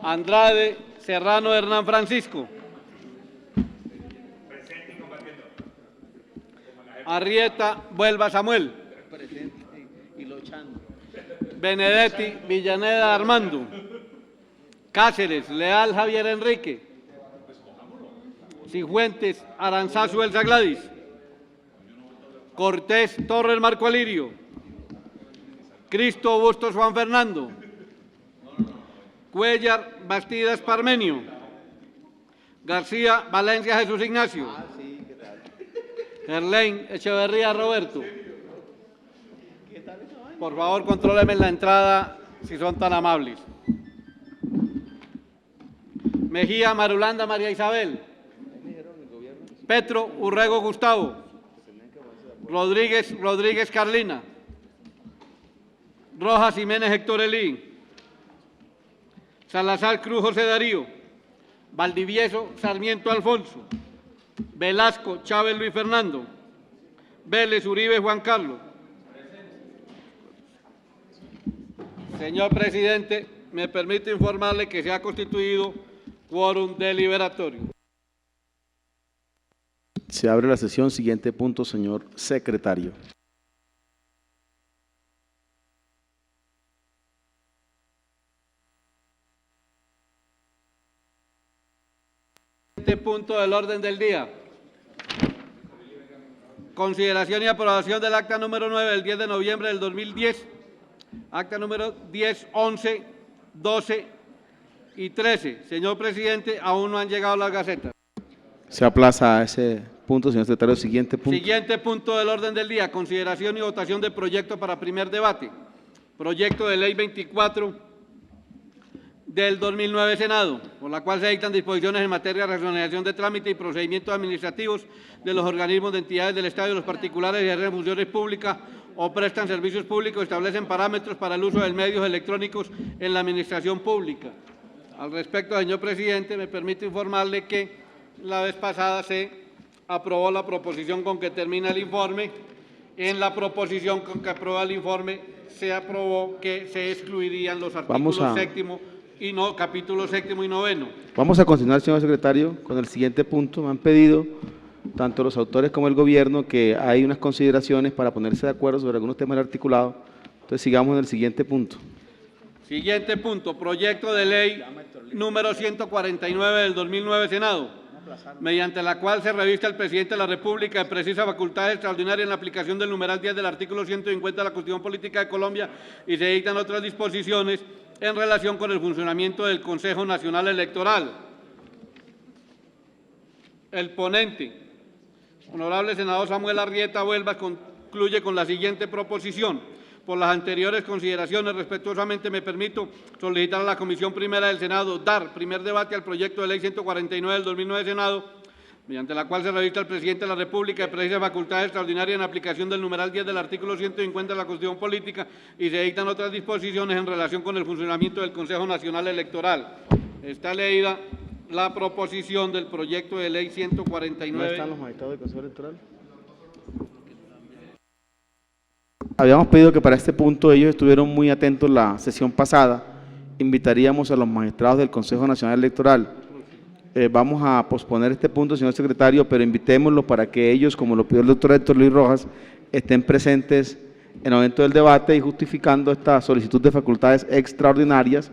Andrade Serrano Hernán Francisco. Arrieta Vuelva Samuel. Benedetti Villaneda Armando. Cáceres Leal Javier Enrique. Cifuentes Aranzazu Elsa Gladys. Cortés Torres Marco Alirio. Cristo Bustos Juan Fernando. Cuellar Bastidas Parmenio. García Valencia Jesús Ignacio. Gerlain Echeverría Roberto. Por favor, contróleme la entrada si son tan amables. Mejía Marulanda María Isabel. Petro Urrego Gustavo. Rodríguez Carlina. Rojas Jiménez Héctor Elí. Salazar Cruz José Darío. Valdivieso Sarmiento Alfonso. Velasco Chávez Luis Fernando. Vélez Uribe Juan Carlos. Señor presidente, me permito informarle que se ha constituido quórum deliberatorio. Se abre la sesión. Siguiente punto, señor secretario. Siguiente punto del orden del día. Consideración y aprobación del acta número 9 del 10 de noviembre del 2010, acta número 10, 11, 12 y 13. Señor presidente, aún no han llegado las gacetas. Se aplaza ese punto, señor secretario. Siguiente punto. Siguiente punto del orden del día, consideración y votación del proyecto para primer debate. Proyecto de ley 24 del 2009 Senado, por la cual se dictan disposiciones en materia de racionalización de trámite y procedimientos administrativos de los organismos de entidades del Estado y los particulares que ejercen funciones públicas o prestan servicios públicos, establecen parámetros para el uso de medios electrónicos en la administración pública. Al respecto, señor presidente, me permito informarle que la vez pasada se aprobó la proposición con que termina el informe. En la proposición con que aprueba el informe se aprobó que se excluirían los artículos capítulo séptimo y noveno. Vamos a continuar, señor secretario, con el siguiente punto. Me han pedido, tanto los autores como el gobierno, que hay unas consideraciones para ponerse de acuerdo sobre algunos temas del articulado. Entonces, sigamos en el siguiente punto. Siguiente punto, proyecto de ley número 149 del 2009 Senado, mediante la cual se reviste al presidente de la República de precisa facultades extraordinarias en la aplicación del numeral 10 del artículo 150 de la Constitución Política de Colombia y se dictan otras disposiciones en relación con el funcionamiento del Consejo Nacional Electoral. El ponente, honorable senador Samuel Arrieta Vuelvas, concluye con la siguiente proposición. Por las anteriores consideraciones, respetuosamente me permito solicitar a la Comisión Primera del Senado dar primer debate al proyecto de ley 149 del 2009 Senado, mediante la cual se revista al presidente de la República de precisa facultades extraordinarias en aplicación del numeral 10 del artículo 150 de la Constitución Política y se dictan otras disposiciones en relación con el funcionamiento del Consejo Nacional Electoral. Está leída la proposición del proyecto de ley 149. ¿No están los magistrados del Consejo Electoral? Habíamos pedido que para este punto ellos estuvieron muy atentos la sesión pasada. Invitaríamos a los magistrados del Consejo Nacional Electoral. Vamos a posponer este punto, señor secretario, pero invitémoslo para que ellos, como lo pidió el doctor Héctor Luis Rojas, estén presentes en el momento del debate y justificando esta solicitud de facultades extraordinarias.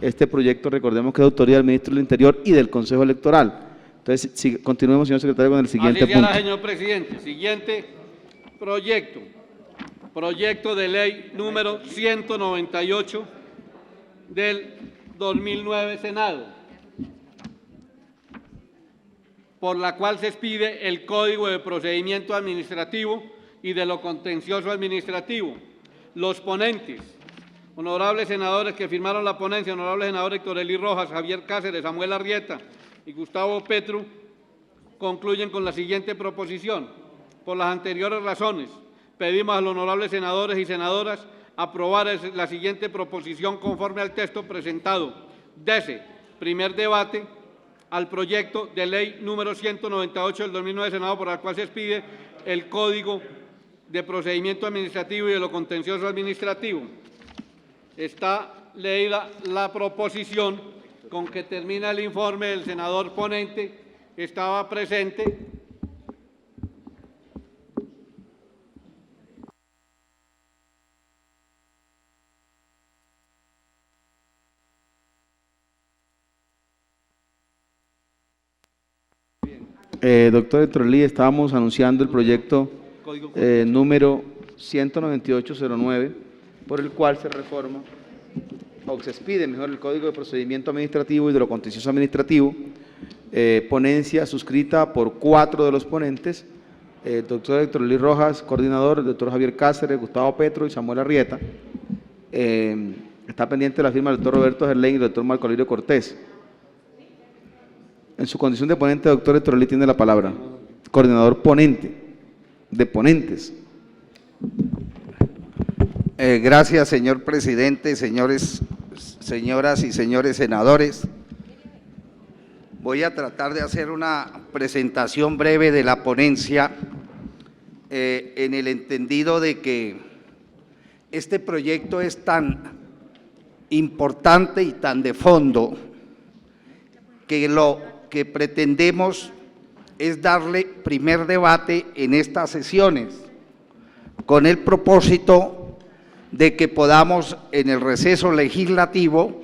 Este proyecto, recordemos que es de autoría del ministro del Interior y del Consejo Electoral. Entonces, continuemos, señor secretario, con el siguiente punto. Señor presidente. Siguiente proyecto. Proyecto de ley número 198 del 2009 Senado, por la cual se expide el Código de Procedimiento Administrativo y de lo Contencioso Administrativo. Los ponentes, honorables senadores que firmaron la ponencia, honorable senador Héctor Elí Rojas, Javier Cáceres, Samuel Arrieta y Gustavo Petro, concluyen con la siguiente proposición. Por las anteriores razones, pedimos a los honorables senadores y senadoras aprobar la siguiente proposición conforme al texto presentado. Dese primer debate al proyecto de ley número 198 del 2009 Senado, por el cual se expide el Código de Procedimiento Administrativo y de lo Contencioso Administrativo. Está leída la proposición con que termina el informe del senador ponente estaba presente. Doctor Etrolí, estábamos anunciando el proyecto número 19809, por el cual se reforma, o se expide mejor, el Código de Procedimiento Administrativo y de lo Contencioso Administrativo, ponencia suscrita por 4 de los ponentes, el doctor Etrolí Rojas, coordinador, el doctor Javier Cáceres, Gustavo Petro y Samuel Arrieta. Está pendiente la firma del doctor Roberto Gerlain y del doctor Marco Lirio Cortés. En su condición de ponente, doctor Etrolí tiene la palabra. Coordinador ponente, de ponentes. Gracias, señor presidente, señoras y señores senadores. Voy a tratar de hacer una presentación breve de la ponencia en el entendido de que este proyecto es tan importante y tan de fondo que lo que pretendemos es darle primer debate en estas sesiones, con el propósito de que podamos en el receso legislativo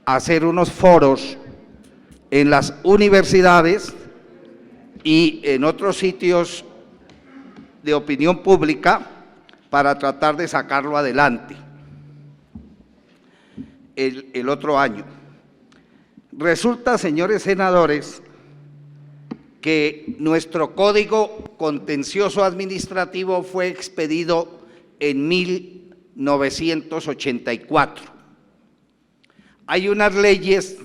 hacer unos foros en las universidades y en otros sitios de opinión pública para tratar de sacarlo adelante el otro año. Resulta, señores senadores, que nuestro Código Contencioso Administrativo fue expedido en 1984. Hay unas leyes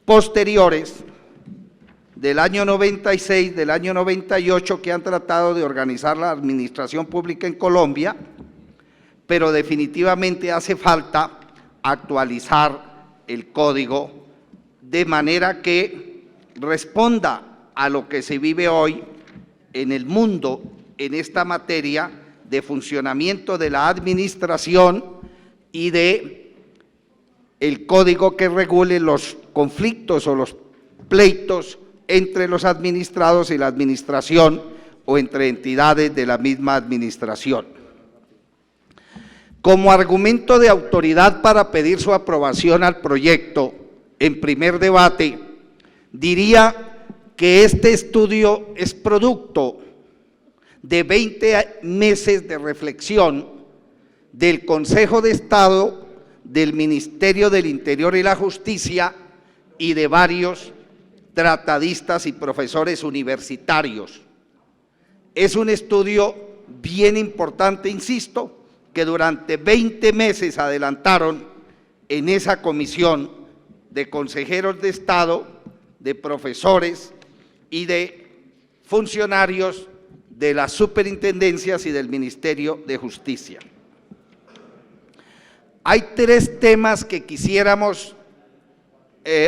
posteriores del año 96, del año 98, que han tratado de organizar la administración pública en Colombia, pero definitivamente hace falta actualizar el código de manera que responda a lo que se vive hoy en el mundo en esta materia de funcionamiento de la administración y de el código que regule los conflictos o los pleitos entre los administrados y la administración o entre entidades de la misma administración. Como argumento de autoridad para pedir su aprobación al proyecto en primer debate, diría que este estudio es producto de 20 meses de reflexión del Consejo de Estado, del Ministerio del Interior y la Justicia y de varios tratadistas y profesores universitarios. Es un estudio bien importante, insisto, que durante 20 meses adelantaron en esa comisión de consejeros de Estado, de profesores y de funcionarios de las superintendencias y del Ministerio de Justicia. Hay 3 temas que quisiéramos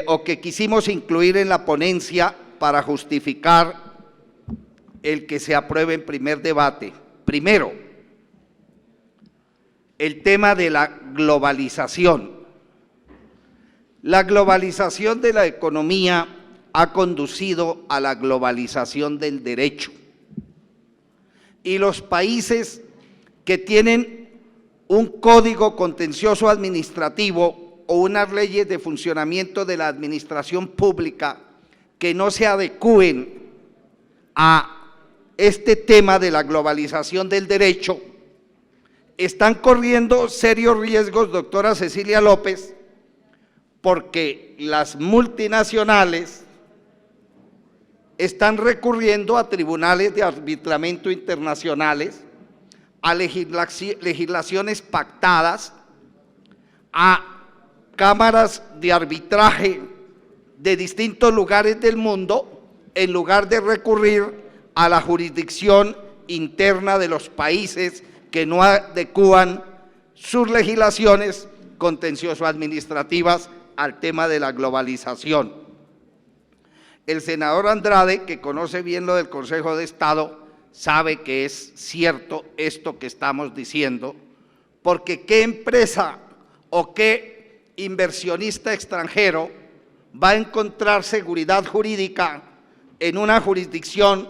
o que quisimos incluir en la ponencia para justificar el que se apruebe en primer debate. Primero, el tema de la globalización. La globalización de la economía ha conducido a la globalización del derecho. Y los países que tienen un código contencioso administrativo o unas leyes de funcionamiento de la administración pública que no se adecúen a este tema de la globalización del derecho, están corriendo serios riesgos, doctora Cecilia López, porque las multinacionales están recurriendo a tribunales de arbitramiento internacionales, a legislaciones pactadas, a cámaras de arbitraje de distintos lugares del mundo, en lugar de recurrir a la jurisdicción interna de los países que no adecúan sus legislaciones contencioso-administrativas al tema de la globalización. El senador Andrade, que conoce bien lo del Consejo de Estado, sabe que es cierto esto que estamos diciendo, porque qué empresa o qué inversionista extranjero va a encontrar seguridad jurídica en una jurisdicción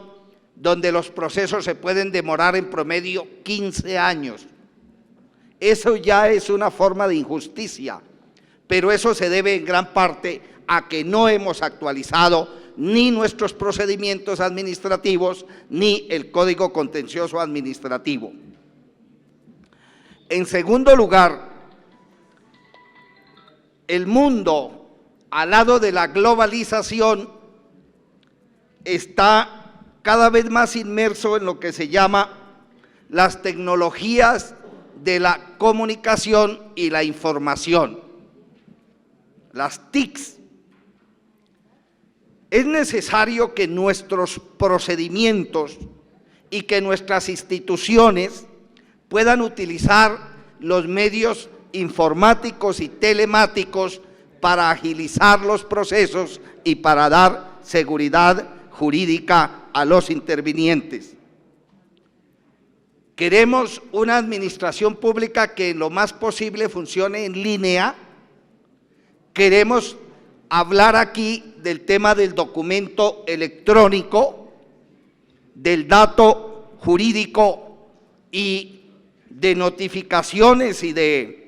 donde los procesos se pueden demorar en promedio 15 años. Eso ya es una forma de injusticia, pero eso se debe en gran parte a que no hemos actualizado ni nuestros procedimientos administrativos ni el Código Contencioso Administrativo. En segundo lugar, el mundo, al lado de la globalización, está cada vez más inmerso en lo que se llama las tecnologías de la comunicación y la información, las TICs. Es necesario que nuestros procedimientos y que nuestras instituciones puedan utilizar los medios informáticos y telemáticos para agilizar los procesos y para dar seguridad jurídica a los intervinientes. Queremos una administración pública que lo más posible funcione en línea. Queremos hablar aquí del tema del documento electrónico, del dato jurídico y de notificaciones y de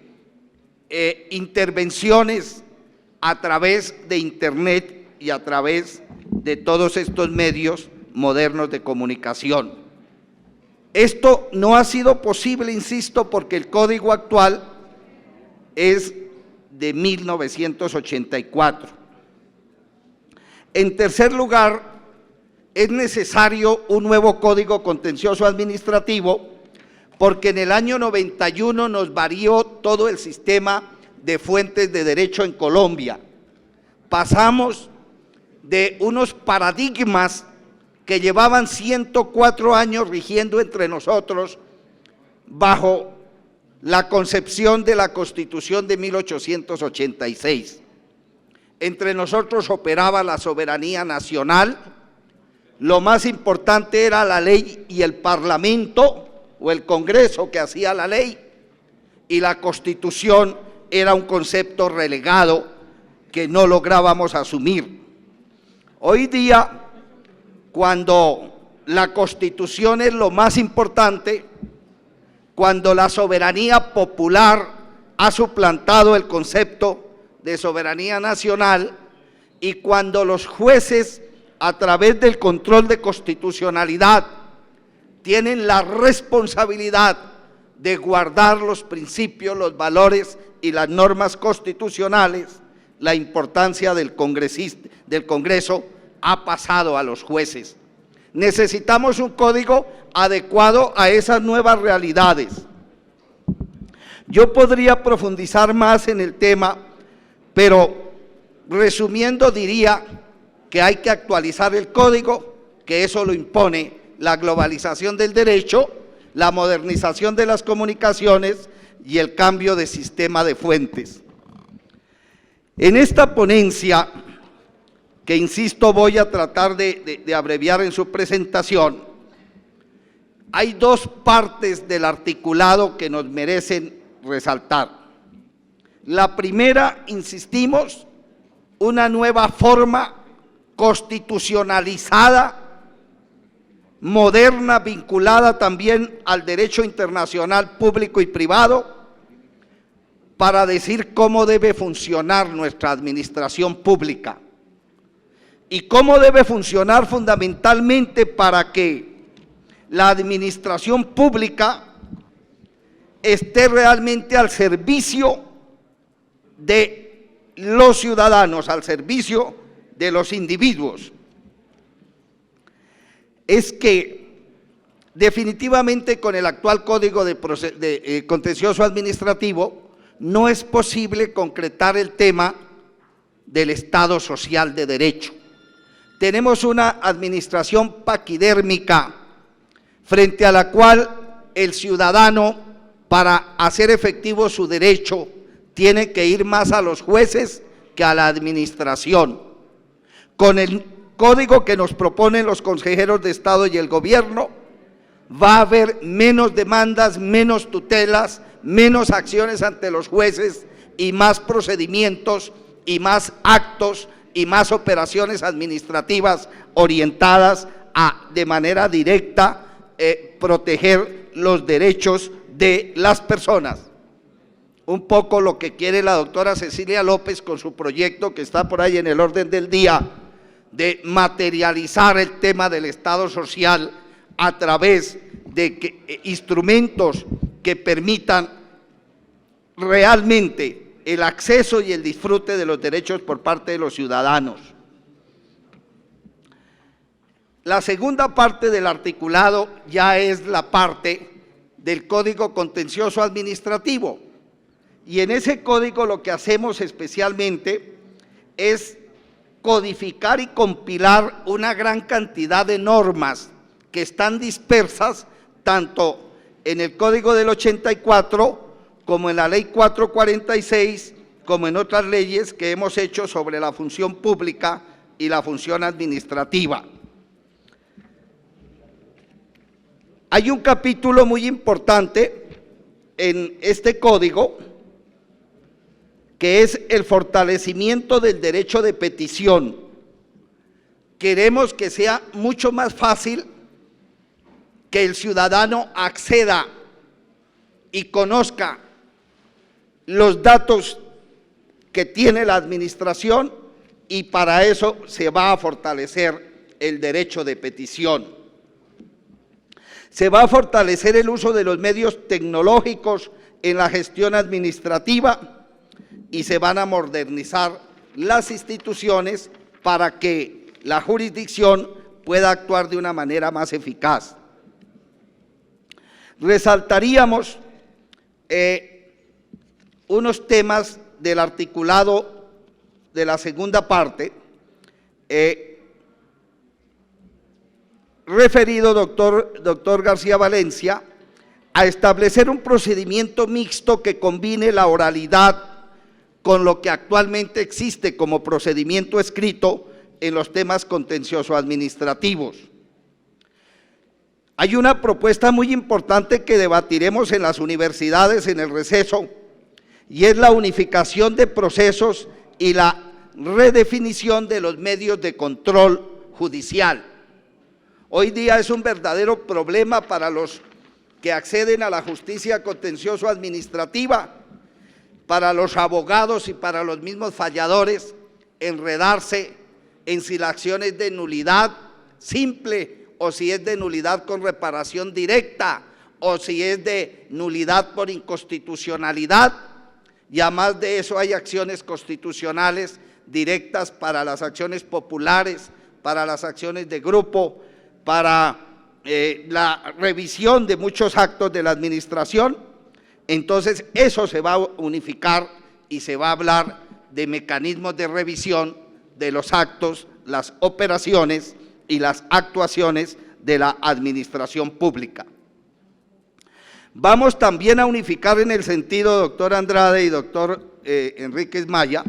intervenciones a través de Internet y a través de todos estos medios modernos de comunicación. Esto no ha sido posible, insisto, porque el código actual es de 1984. En tercer lugar, es necesario un nuevo Código Contencioso Administrativo porque en el año 91 nos varió todo el sistema de fuentes de derecho en Colombia. Pasamos de unos paradigmas que llevaban 104 años rigiendo entre nosotros bajo la concepción de la Constitución de 1886. Entre nosotros operaba la soberanía nacional, lo más importante era la ley y el Parlamento o el Congreso que hacía la ley, y la Constitución era un concepto relegado que no lográbamos asumir. Hoy día, cuando la Constitución es lo más importante, cuando la soberanía popular ha suplantado el concepto de soberanía nacional y cuando los jueces, a través del control de constitucionalidad, tienen la responsabilidad de guardar los principios, los valores y las normas constitucionales, la importancia del Congreso ha pasado a los jueces. Necesitamos un código adecuado a esas nuevas realidades. Yo podría profundizar más en el tema, pero resumiendo diría que hay que actualizar el código, que eso lo impone la globalización del derecho, la modernización de las comunicaciones y el cambio de sistema de fuentes. En esta ponencia, que insisto voy a tratar de abreviar en su presentación, hay dos partes del articulado que nos merecen resaltar. La primera, insistimos, una nueva forma constitucionalizada, moderna, vinculada también al derecho internacional público y privado, para decir cómo debe funcionar nuestra administración pública y cómo debe funcionar fundamentalmente para que la administración pública esté realmente al servicio de los ciudadanos, al servicio de los individuos. Es que definitivamente con el actual Código de Contencioso Administrativo no es posible concretar el tema del Estado social de derecho. Tenemos una administración paquidérmica frente a la cual el ciudadano, para hacer efectivo su derecho, tiene que ir más a los jueces que a la administración. Con el código que nos proponen los consejeros de Estado y el gobierno, va a haber menos demandas, menos tutelas, menos acciones ante los jueces y más procedimientos y más actos y más operaciones administrativas orientadas a, de manera directa, proteger los derechos de las personas. Un poco lo que quiere la doctora Cecilia López con su proyecto que está por ahí en el orden del día, de materializar el tema del Estado social a través de instrumentos que permitan realmente el acceso y el disfrute de los derechos por parte de los ciudadanos. La segunda parte del articulado ya es la parte del Código Contencioso Administrativo, y en ese código lo que hacemos especialmente es codificar y compilar una gran cantidad de normas que están dispersas tanto en el Código del 84 como en la Ley 446, como en otras leyes que hemos hecho sobre la función pública y la función administrativa. Hay un capítulo muy importante en este código que es el fortalecimiento del derecho de petición. Queremos que sea mucho más fácil que el ciudadano acceda y conozca los datos que tiene la administración, y para eso se va a fortalecer el derecho de petición. Se va a fortalecer el uso de los medios tecnológicos en la gestión administrativa y se van a modernizar las instituciones para que la jurisdicción pueda actuar de una manera más eficaz. Resaltaríamos unos temas del articulado de la segunda parte, referido, doctor García Valencia, a establecer un procedimiento mixto que combine la oralidad con lo que actualmente existe como procedimiento escrito en los temas contencioso administrativos. Hay una propuesta muy importante que debatiremos en las universidades en el receso, y es la unificación de procesos y la redefinición de los medios de control judicial. Hoy día es un verdadero problema para los que acceden a la justicia contencioso administrativa, para los abogados y para los mismos falladores, enredarse en si la acción es de nulidad simple o si es de nulidad con reparación directa o si es de nulidad por inconstitucionalidad, y además de eso hay acciones constitucionales directas para las acciones populares, para las acciones de grupo, para la revisión de muchos actos de la administración. Entonces eso se va a unificar y se va a hablar de mecanismos de revisión de los actos, las operaciones y las actuaciones de la administración pública. Vamos también a unificar en el sentido, doctor Andrade y doctor Enríquez Maya,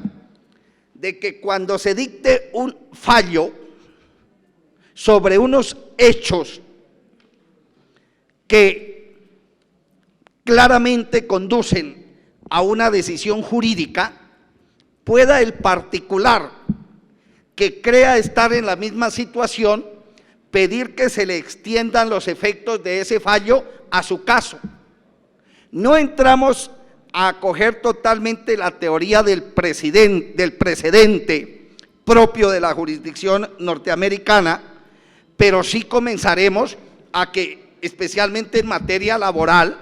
de que cuando se dicte un fallo sobre unos hechos que claramente conducen a una decisión jurídica, pueda el particular que crea estar en la misma situación pedir que se le extiendan los efectos de ese fallo a su caso. No entramos a acoger totalmente la teoría del precedente propio de la jurisdicción norteamericana, pero sí comenzaremos a que, especialmente en materia laboral,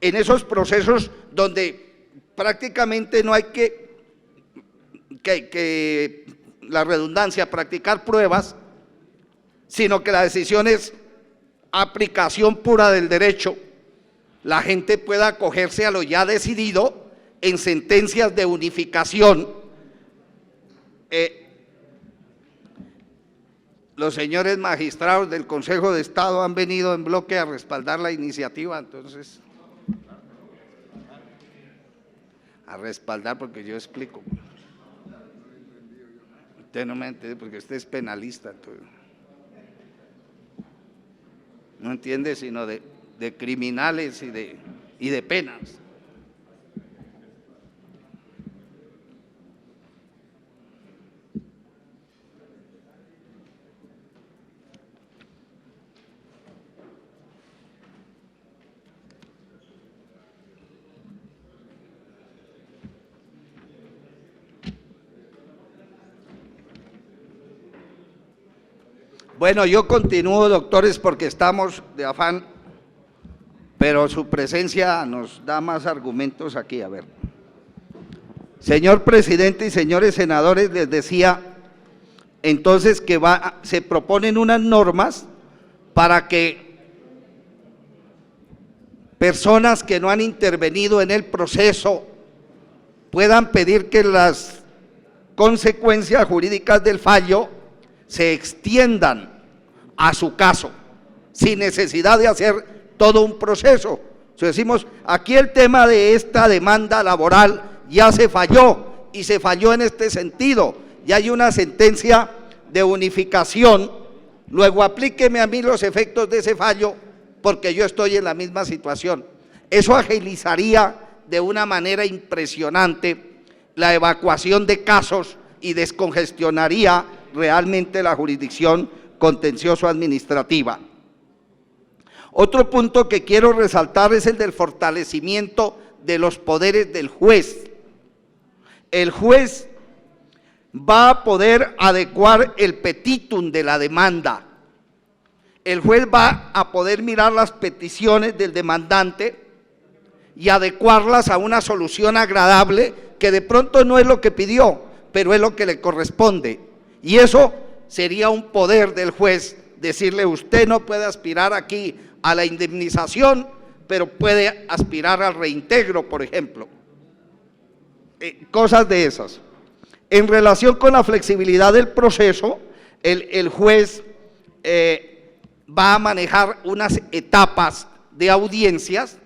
en esos procesos donde prácticamente no hay que la redundancia, practicar pruebas, sino que la decisión es aplicación pura del derecho, la gente pueda acogerse a lo ya decidido en sentencias de unificación. Los señores magistrados del Consejo de Estado han venido en bloque a respaldar la iniciativa, entonces, a respaldar porque yo explico. Usted no me entiende porque usted es penalista, entonces no entiende sino de criminales y de penas. Bueno, yo continúo, doctores, porque estamos de afán, pero su presencia nos da más argumentos aquí. A ver. Señor presidente y señores senadores, les decía entonces que se proponen unas normas para que personas que no han intervenido en el proceso puedan pedir que las consecuencias jurídicas del fallo se extiendan a su caso, sin necesidad de hacer todo un proceso. Entonces decimos, aquí el tema de esta demanda laboral ya se falló, y se falló en este sentido, ya hay una sentencia de unificación, luego aplíqueme a mí los efectos de ese fallo, porque yo estoy en la misma situación. Eso agilizaría de una manera impresionante la evacuación de casos y descongestionaría realmente la jurisdicción contencioso-administrativa. Otro punto que quiero resaltar es el del fortalecimiento de los poderes del juez. El juez va a poder adecuar el petitum de la demanda. El juez va a poder mirar las peticiones del demandante y adecuarlas a una solución agradable, que de pronto no es lo que pidió, pero es lo que le corresponde. Y eso sería un poder del juez, decirle: usted no puede aspirar aquí a la indemnización, pero puede aspirar al reintegro, por ejemplo. Cosas de esas. En relación con la flexibilidad del proceso, el juez va a manejar unas etapas de audiencias,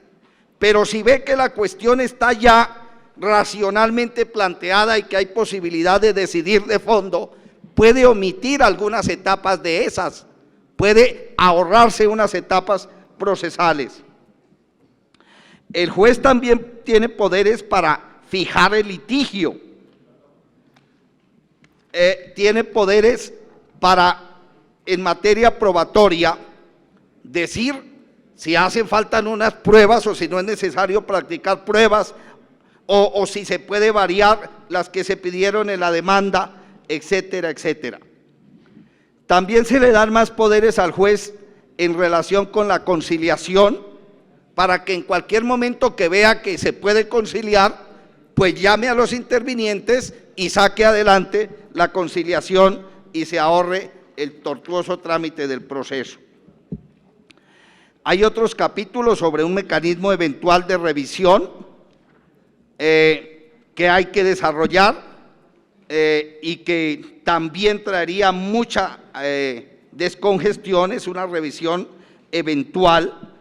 pero si ve que la cuestión está ya racionalmente planteada y que hay posibilidad de decidir de fondo, puede omitir algunas etapas de esas, puede ahorrarse unas etapas procesales. El juez también tiene poderes para fijar el litigio, tiene poderes para, en materia probatoria, decir si hacen falta unas pruebas o si no es necesario practicar pruebas, o si se puede variar las que se pidieron en la demanda, etcétera, etcétera. También se le dan más poderes al juez en relación con la conciliación, para que en cualquier momento que vea que se puede conciliar, pues llame a los intervinientes y saque adelante la conciliación y se ahorre el tortuoso trámite del proceso. Hay otros capítulos sobre un mecanismo eventual de revisión que hay que desarrollar y que también traería mucha descongestión. Es una revisión eventual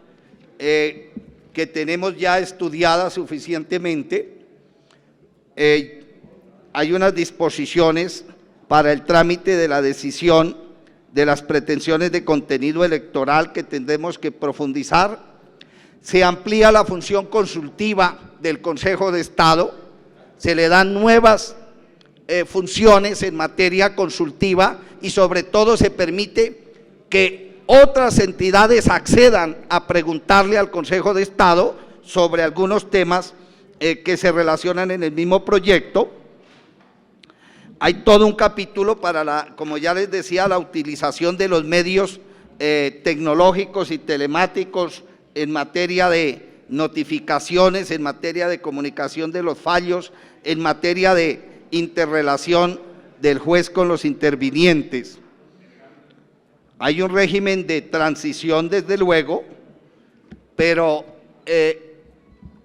que tenemos ya estudiada suficientemente. Hay unas disposiciones para el trámite de la decisión de las pretensiones de contenido electoral que tendremos que profundizar. Se amplía la función consultiva del Consejo de Estado, se le dan nuevas funciones en materia consultiva y sobre todo se permite que otras entidades accedan a preguntarle al Consejo de Estado sobre algunos temas que se relacionan en el mismo proyecto. Hay todo un capítulo para como ya les decía, la utilización de los medios tecnológicos y telemáticos en materia de notificaciones, en materia de comunicación de los fallos, en materia de interrelación del juez con los intervinientes. Hay un régimen de transición, desde luego, pero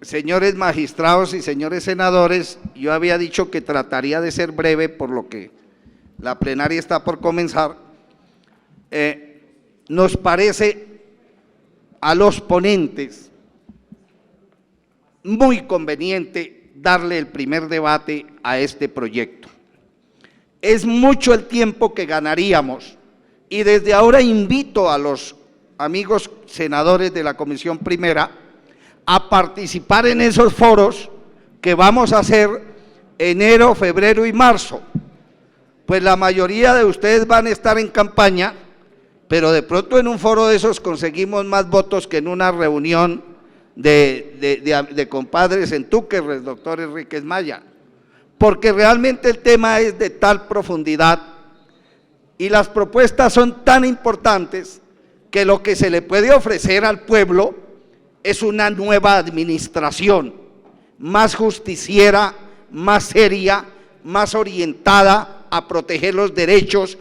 señores magistrados y señores senadores, yo había dicho que trataría de ser breve, por lo que la plenaria está por comenzar. Nos parece a los ponentes muy conveniente darle el primer debate a este proyecto. Es mucho el tiempo que ganaríamos, y desde ahora invito a los amigos senadores de la Comisión Primera a participar en esos foros que vamos a hacer enero, febrero y marzo. Pues la mayoría de ustedes van a estar en campaña, pero de pronto en un foro de esos conseguimos más votos que en una reunión de compadres en Túquerres, doctor Enríquez Maya, porque realmente el tema es de tal profundidad Y las propuestas son tan importantes que lo que se le puede ofrecer al pueblo es una nueva administración, más justiciera, más seria, más orientada a proteger los derechos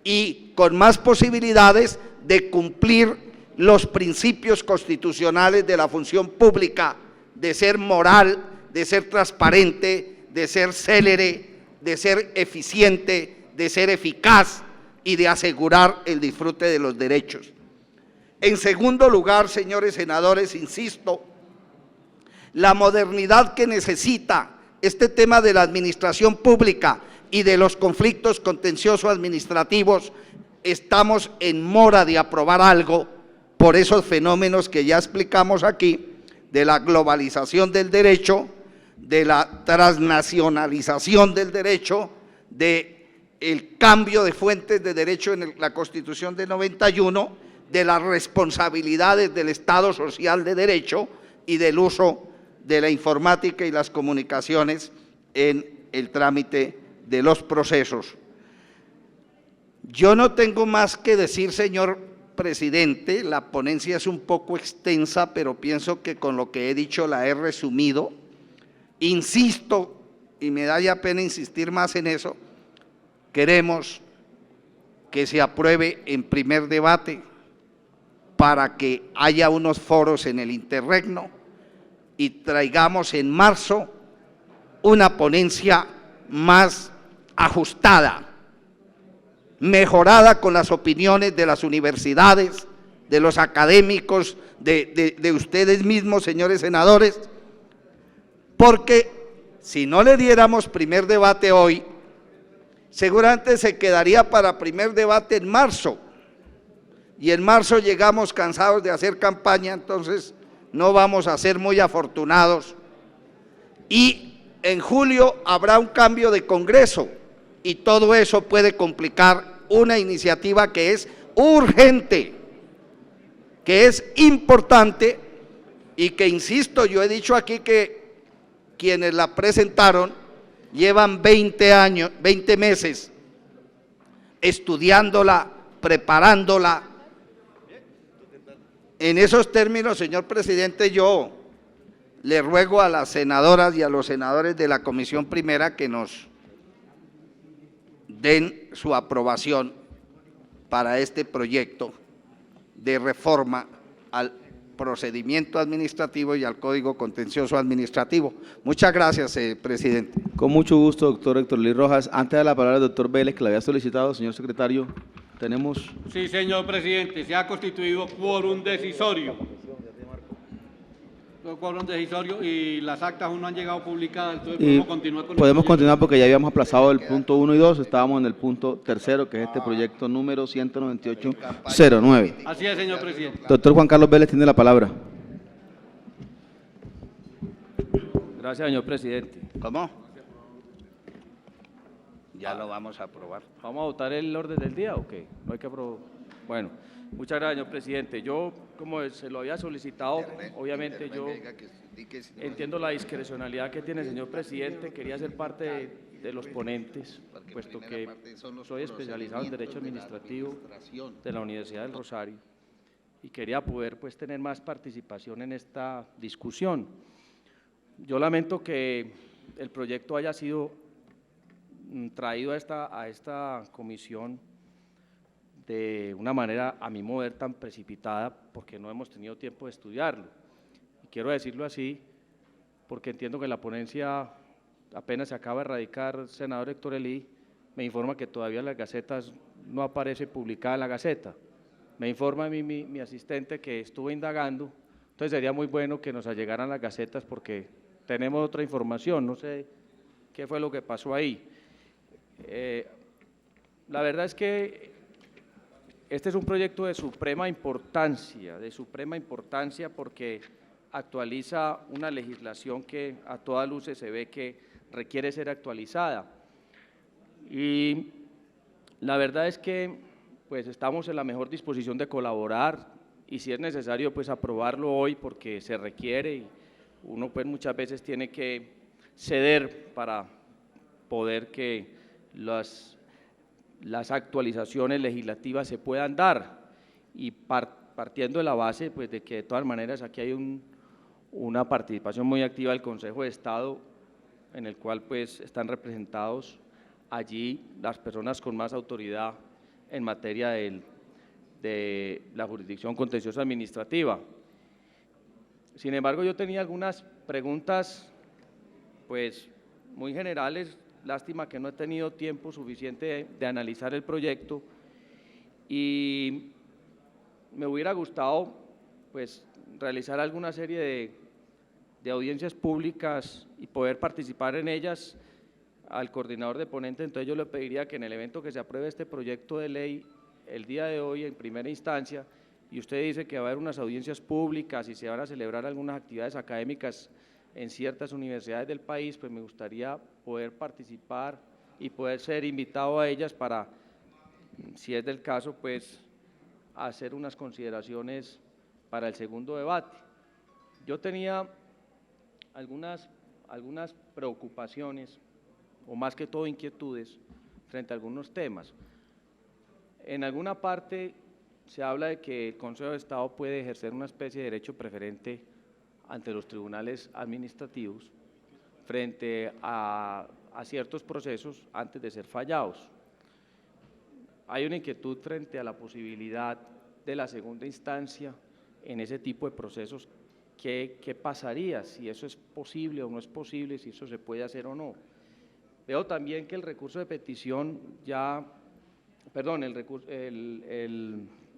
y con más posibilidades de cumplir los principios constitucionales de la función pública, de ser moral, de ser transparente, de ser célere, de ser eficiente, de ser eficaz y de asegurar el disfrute de los derechos. En segundo lugar, señores senadores, insisto, la modernidad que necesita este tema de la administración pública y de los conflictos contenciosos administrativos, estamos en mora de aprobar algo por esos fenómenos que ya explicamos aquí, de la globalización del derecho, de la transnacionalización del derecho, del cambio de fuentes de derecho en la Constitución de 91, de las responsabilidades del Estado Social de Derecho y del uso de la informática y las comunicaciones en el trámite de los procesos. Yo no tengo más que decir, señor presidente, la ponencia es un poco extensa, pero pienso que con lo que he dicho la he resumido. Insisto, y me da ya pena insistir más en eso, queremos que se apruebe en primer debate para que haya unos foros en el interregno y traigamos en marzo una ponencia más ajustada, mejorada con las opiniones de las universidades, de los académicos, de ustedes mismos, señores senadores, porque si no le diéramos primer debate hoy, seguramente se quedaría para primer debate en marzo, y en marzo llegamos cansados de hacer campaña, entonces no vamos a ser muy afortunados, y en julio habrá un cambio de Congreso, y todo eso puede complicar una iniciativa que es urgente, que es importante, y que, insisto, yo he dicho aquí que quienes la presentaron llevan 20 meses estudiándola, preparándola. En esos términos, señor presidente, yo le ruego a las senadoras y a los senadores de la Comisión Primera que nos den su aprobación para este proyecto de reforma al procedimiento administrativo y al Código Contencioso Administrativo. Muchas gracias, presidente. Con mucho gusto, doctor Héctor Luis Rojas. Antes de la palabra al doctor Vélez, que la había solicitado, señor secretario, tenemos… Sí, señor presidente, se ha constituido quórum decisorio. Quórum decisorio y las actas aún no han llegado publicadas, entonces podemos continuar con podemos continuar porque ya habíamos aplazado el punto 1 y 2, estábamos en el punto tercero, que es este proyecto número 19809. Así es, señor presidente. Doctor Juan Carlos Vélez tiene la palabra. Gracias, señor presidente. ¿Cómo? Ya lo vamos a aprobar. ¿Vamos a votar el orden del día o qué? No hay que aprobar. Bueno, muchas gracias, señor presidente. Yo, como se lo había solicitado, obviamente yo entiendo la discrecionalidad que tiene el señor presidente. Quería ser parte de los ponentes, puesto que soy especializado en Derecho Administrativo de la Universidad del Rosario y quería poder pues tener más participación en esta discusión. Yo lamento que el proyecto haya sido traído a esta comisión de una manera, a mi modo de ver, tan precipitada, porque no hemos tenido tiempo de estudiarlo. Y quiero decirlo así, porque entiendo que la ponencia apenas se acaba de radicar, senador Héctor Elí, me informa que todavía las gacetas no aparece publicada en la Gaceta. Me informa a mí mi asistente que estuvo indagando, entonces sería muy bueno que nos allegaran las gacetas porque tenemos otra información, no sé qué fue lo que pasó ahí. La verdad es que este es un proyecto de suprema importancia porque actualiza una legislación que a todas luces se ve que requiere ser actualizada. Y la verdad es que pues estamos en la mejor disposición de colaborar y si es necesario pues aprobarlo hoy porque se requiere y uno pues muchas veces tiene que ceder para poder que las actualizaciones legislativas se puedan dar y partiendo de la base pues, de que de todas maneras aquí hay una participación muy activa del Consejo de Estado, en el cual pues, están representados allí las personas con más autoridad en materia de la jurisdicción contenciosa administrativa. Sin embargo, yo tenía algunas preguntas pues, muy generales. Lástima que no he tenido tiempo suficiente de analizar el proyecto y me hubiera gustado pues, realizar alguna serie de audiencias públicas y poder participar en ellas al coordinador de ponentes. Entonces yo le pediría que en el evento que se apruebe este proyecto de ley el día de hoy en primera instancia, y usted dice que va a haber unas audiencias públicas y se van a celebrar algunas actividades académicas en ciertas universidades del país, pues me gustaría poder participar y poder ser invitado a ellas para, si es del caso, pues hacer unas consideraciones para el segundo debate. Yo tenía algunas preocupaciones, o más que todo inquietudes, frente a algunos temas. En alguna parte se habla de que el Consejo de Estado puede ejercer una especie de derecho preferente ante los tribunales administrativos frente a ciertos procesos antes de ser fallados. Hay una inquietud frente a la posibilidad de la segunda instancia en ese tipo de procesos. ¿Qué pasaría? Si eso es posible o no es posible, si eso se puede hacer o no. Veo también que el recurso de petición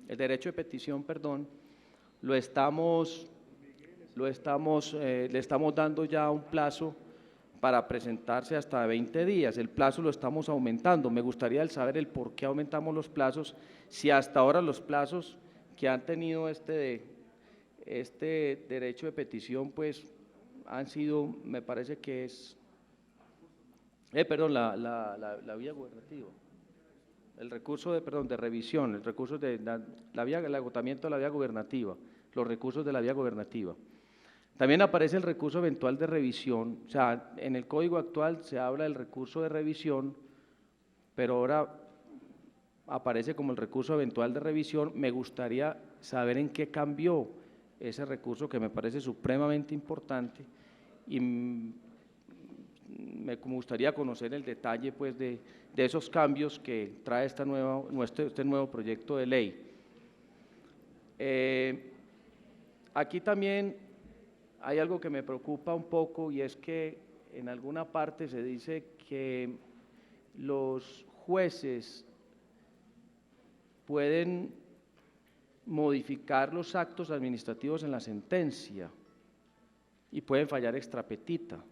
el derecho de petición, le estamos dando ya un plazo para presentarse hasta 20 días. El plazo lo estamos aumentando. Me gustaría saber el por qué aumentamos los plazos, si hasta ahora los plazos que han tenido este derecho de petición, pues han sido, me parece que es, la vía gubernativa. El recurso de revisión, el recurso el agotamiento de la vía gubernativa, los recursos de la vía gubernativa. También aparece el recurso eventual de revisión, o sea, en el código actual se habla del recurso de revisión, pero ahora aparece como el recurso eventual de revisión. Me gustaría saber en qué cambió ese recurso, que me parece supremamente importante, y me gustaría conocer el detalle pues, de esos cambios que trae este nuevo proyecto de ley. Aquí también hay algo que me preocupa un poco, y es que en alguna parte se dice que los jueces pueden modificar los actos administrativos en la sentencia y pueden fallar extra petita.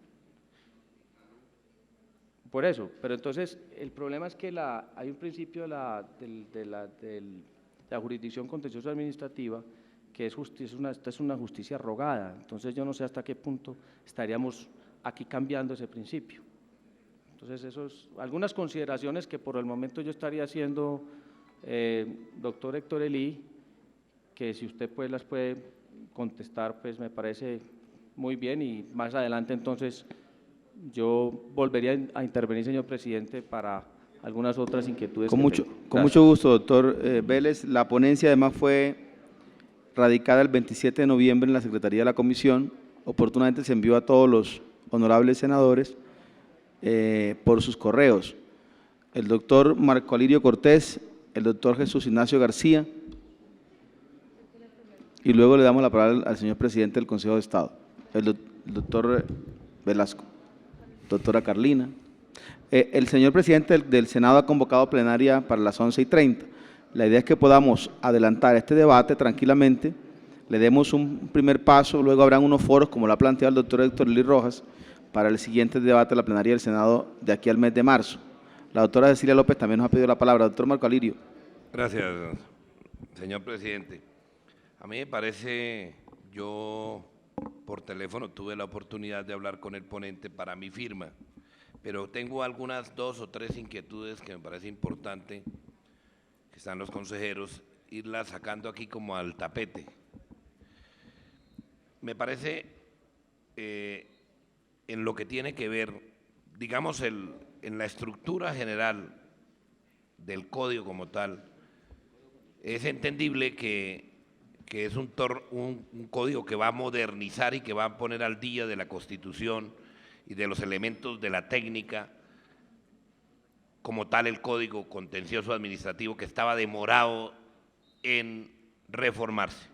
Por eso, pero entonces el problema es que hay un principio de la jurisdicción contenciosa administrativa que esta es una justicia rogada. Entonces yo no sé hasta qué punto estaríamos aquí cambiando ese principio. Entonces algunas consideraciones que por el momento yo estaría haciendo, doctor Héctor Elí, que si usted pues las puede contestar, pues me parece muy bien, y más adelante entonces yo volvería a intervenir, señor presidente, para algunas otras inquietudes. Con mucho gusto, doctor Vélez. La ponencia además fue radicada el 27 de noviembre en la Secretaría de la Comisión. Oportunamente se envió a todos los honorables senadores por sus correos. El doctor Marco Alirio Cortés, el doctor Jesús Ignacio García, y luego le damos la palabra al señor presidente del Consejo de Estado, el doctor Velasco, doctora Carlina. El señor presidente del Senado ha convocado plenaria para las 11:30. La idea es que podamos adelantar este debate tranquilamente, le demos un primer paso, luego habrán unos foros, como lo ha planteado el doctor Héctor Elí Rojas, para el siguiente debate de la plenaria del Senado de aquí al mes de marzo. La doctora Cecilia López también nos ha pedido la palabra. Doctor Marco Alirio. Gracias, señor presidente. A mí me parece, yo por teléfono tuve la oportunidad de hablar con el ponente para mi firma, pero tengo algunas 2 o 3 inquietudes que me parece importante, que están los consejeros, irlas sacando aquí como al tapete. Me parece, en lo que tiene que ver, digamos, en la estructura general del código como tal, es entendible que es un código que va a modernizar y que va a poner al día de la Constitución y de los elementos de la técnica, como tal el Código Contencioso Administrativo, que estaba demorado en reformarse.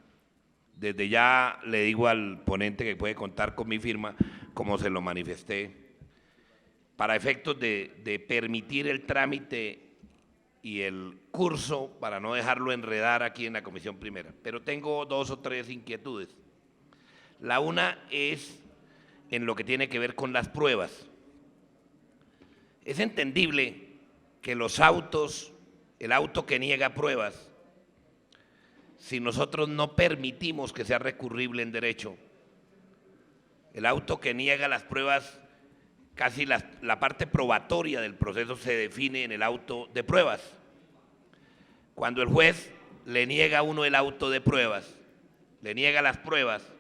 Desde ya le digo al ponente que puede contar con mi firma, como se lo manifesté, para efectos de permitir el trámite y el curso, para no dejarlo enredar aquí en la Comisión Primera. Pero tengo 2 o 3 inquietudes. La una es en lo que tiene que ver con las pruebas. Es entendible que los autos, el auto que niega pruebas, si nosotros no permitimos que sea recurrible en derecho, el auto que niega las pruebas, casi la parte probatoria del proceso se define en el auto de pruebas. Cuando el juez le niega a uno el auto de pruebas, le niega las pruebas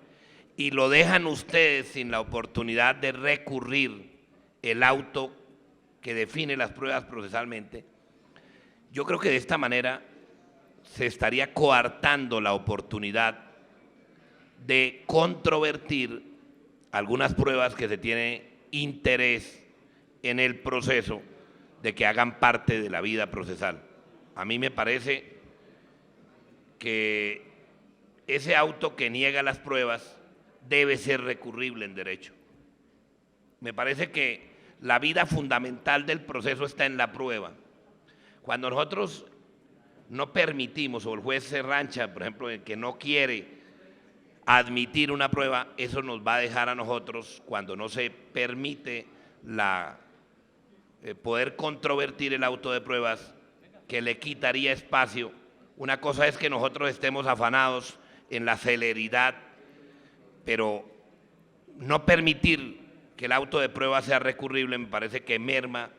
y lo dejan ustedes sin la oportunidad de recurrir el auto que define las pruebas procesalmente, yo creo que de esta manera se estaría coartando la oportunidad de controvertir algunas pruebas que se tiene interés en el proceso de que hagan parte de la vida procesal. A mí me parece que ese auto que niega las pruebas debe ser recurrible en derecho. Me parece que la vida fundamental del proceso está en la prueba. Cuando nosotros no permitimos, o el juez se rancha, por ejemplo, en que no quiere admitir una prueba, eso nos va a dejar a nosotros, cuando no se permite poder controvertir el auto de pruebas, que le quitaría espacio. Una cosa es que nosotros estemos afanados en la celeridad, pero no permitir que el auto de prueba sea recurrible me parece que merma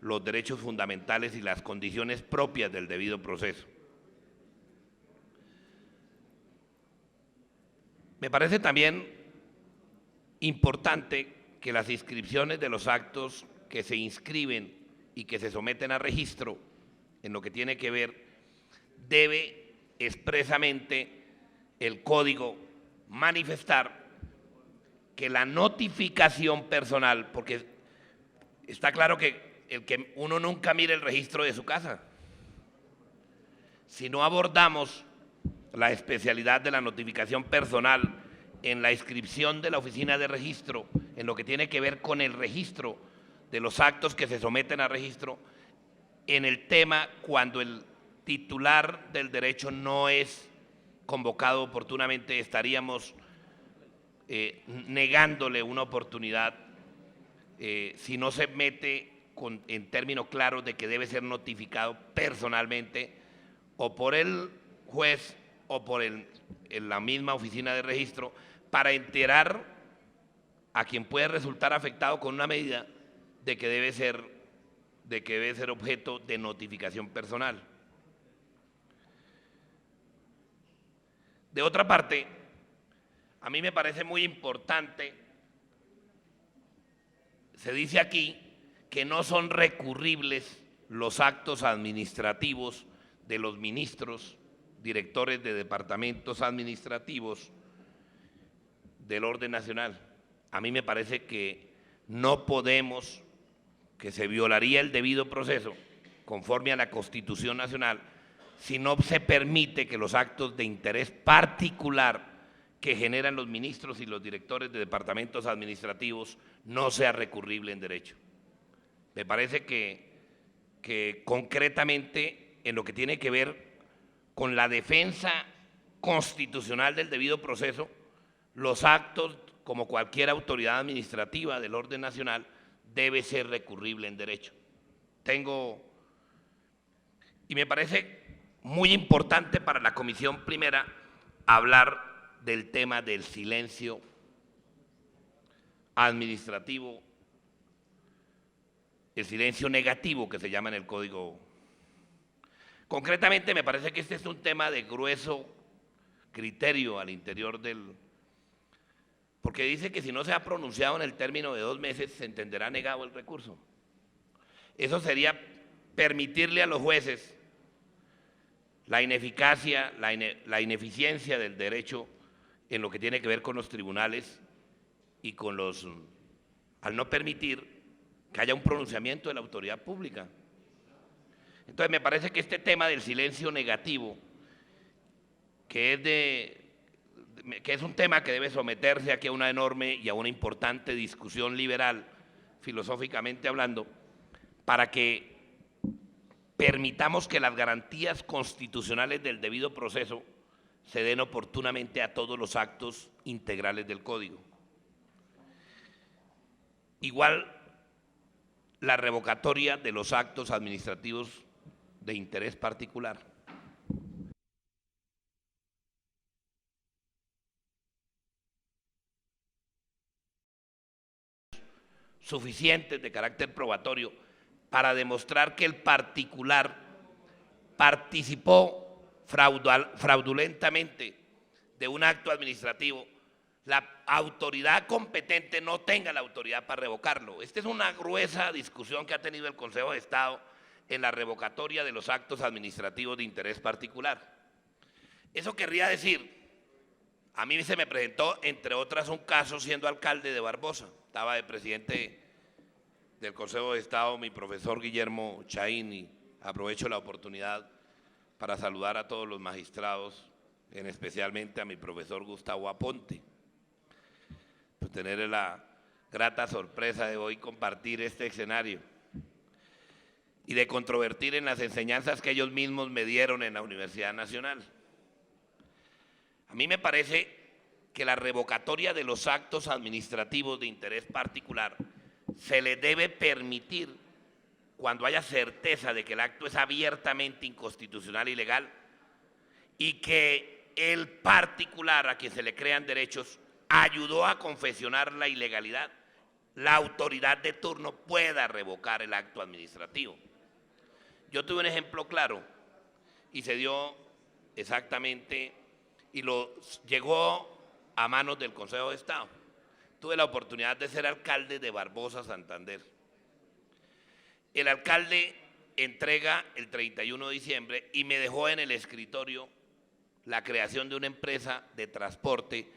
los derechos fundamentales y las condiciones propias del debido proceso. Me parece también importante que las inscripciones de los actos que se inscriben y que se someten a registro, en lo que tiene que ver, debe expresamente el código manifestar que la notificación personal, porque está claro que uno nunca mira el registro de su casa. Si no abordamos la especialidad de la notificación personal en la inscripción de la oficina de registro, en lo que tiene que ver con el registro de los actos que se someten a registro, en el tema cuando el titular del derecho no es convocado oportunamente, estaríamos negándole una oportunidad si no se mete en términos claros de que debe ser notificado personalmente o por el juez o por la misma oficina de registro, para enterar a quien puede resultar afectado con una medida de que debe ser objeto de notificación personal. De otra parte, a mí me parece muy importante, se dice aquí que no son recurribles los actos administrativos de los ministros, directores de departamentos administrativos del orden nacional. A mí me parece que no podemos, que se violaría el debido proceso conforme a la Constitución Nacional si no se permite que los actos de interés particular que generan los ministros y los directores de departamentos administrativos no sea recurrible en derecho. Me parece que concretamente en lo que tiene que ver con la defensa constitucional del debido proceso, los actos, como cualquier autoridad administrativa del orden nacional, debe ser recurrible en derecho. Y me parece muy importante para la Comisión Primera hablar del tema del silencio administrativo, el silencio negativo que se llama en el Código. Concretamente me parece que este es un tema de grueso criterio al interior porque dice que si no se ha pronunciado en el término de 2 meses se entenderá negado el recurso. Eso sería permitirle a los jueces la ineficacia, la ineficiencia del derecho en lo que tiene que ver con los tribunales y con al no permitir que haya un pronunciamiento de la autoridad pública. Entonces me parece que este tema del silencio negativo, que es un tema que debe someterse aquí a una enorme y a una importante discusión liberal, filosóficamente hablando, para que permitamos que las garantías constitucionales del debido proceso se den oportunamente a todos los actos integrales del Código. Igual la revocatoria de los actos administrativos de interés particular. Suficientes de carácter probatorio para demostrar que el particular participó fraudulentamente de un acto administrativo, la autoridad competente no tenga la autoridad para revocarlo. Esta es una gruesa discusión que ha tenido el Consejo de Estado en la revocatoria de los actos administrativos de interés particular. Eso querría decir, a mí se me presentó, entre otras, un caso siendo alcalde de Barbosa. Estaba de presidente del Consejo de Estado mi profesor Guillermo Chaín, y aprovecho la oportunidad para saludar a todos los magistrados, especialmente a mi profesor Gustavo Aponte, por tener la grata sorpresa de hoy compartir este escenario y de controvertir en las enseñanzas que ellos mismos me dieron en la Universidad Nacional. A mí me parece que la revocatoria de los actos administrativos de interés particular se le debe permitir cuando haya certeza de que el acto es abiertamente inconstitucional y ilegal y que el particular a quien se le crean derechos ayudó a confesionar la ilegalidad, la autoridad de turno pueda revocar el acto administrativo. Yo tuve un ejemplo claro y se dio exactamente y llegó a manos del Consejo de Estado. Tuve la oportunidad de ser alcalde de Barbosa, Santander. El alcalde entrega el 31 de diciembre y me dejó en el escritorio la creación de una empresa de transporte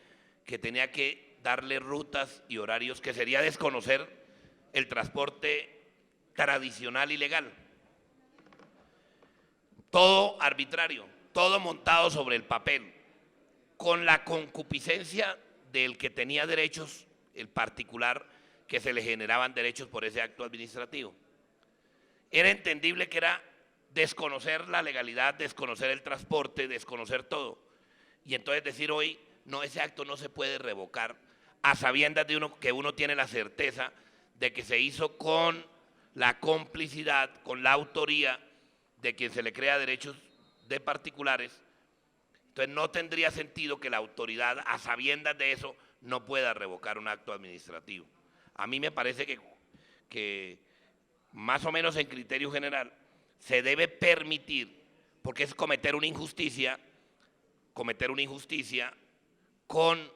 que tenía que darle rutas y horarios, que sería desconocer el transporte tradicional y legal. Todo arbitrario, todo montado sobre el papel, con la concupiscencia del que tenía derechos, el particular, que se le generaban derechos por ese acto administrativo. Era entendible que era desconocer la legalidad, desconocer el transporte, desconocer todo. Y entonces decir hoy, no, ese acto no se puede revocar, a sabiendas de que uno tiene la certeza de que se hizo con la complicidad, con la autoría de quien se le crea derechos de particulares. Entonces no tendría sentido que la autoridad, a sabiendas de eso, no pueda revocar un acto administrativo. A mí me parece que más o menos en criterio general se debe permitir, porque es cometer una injusticia con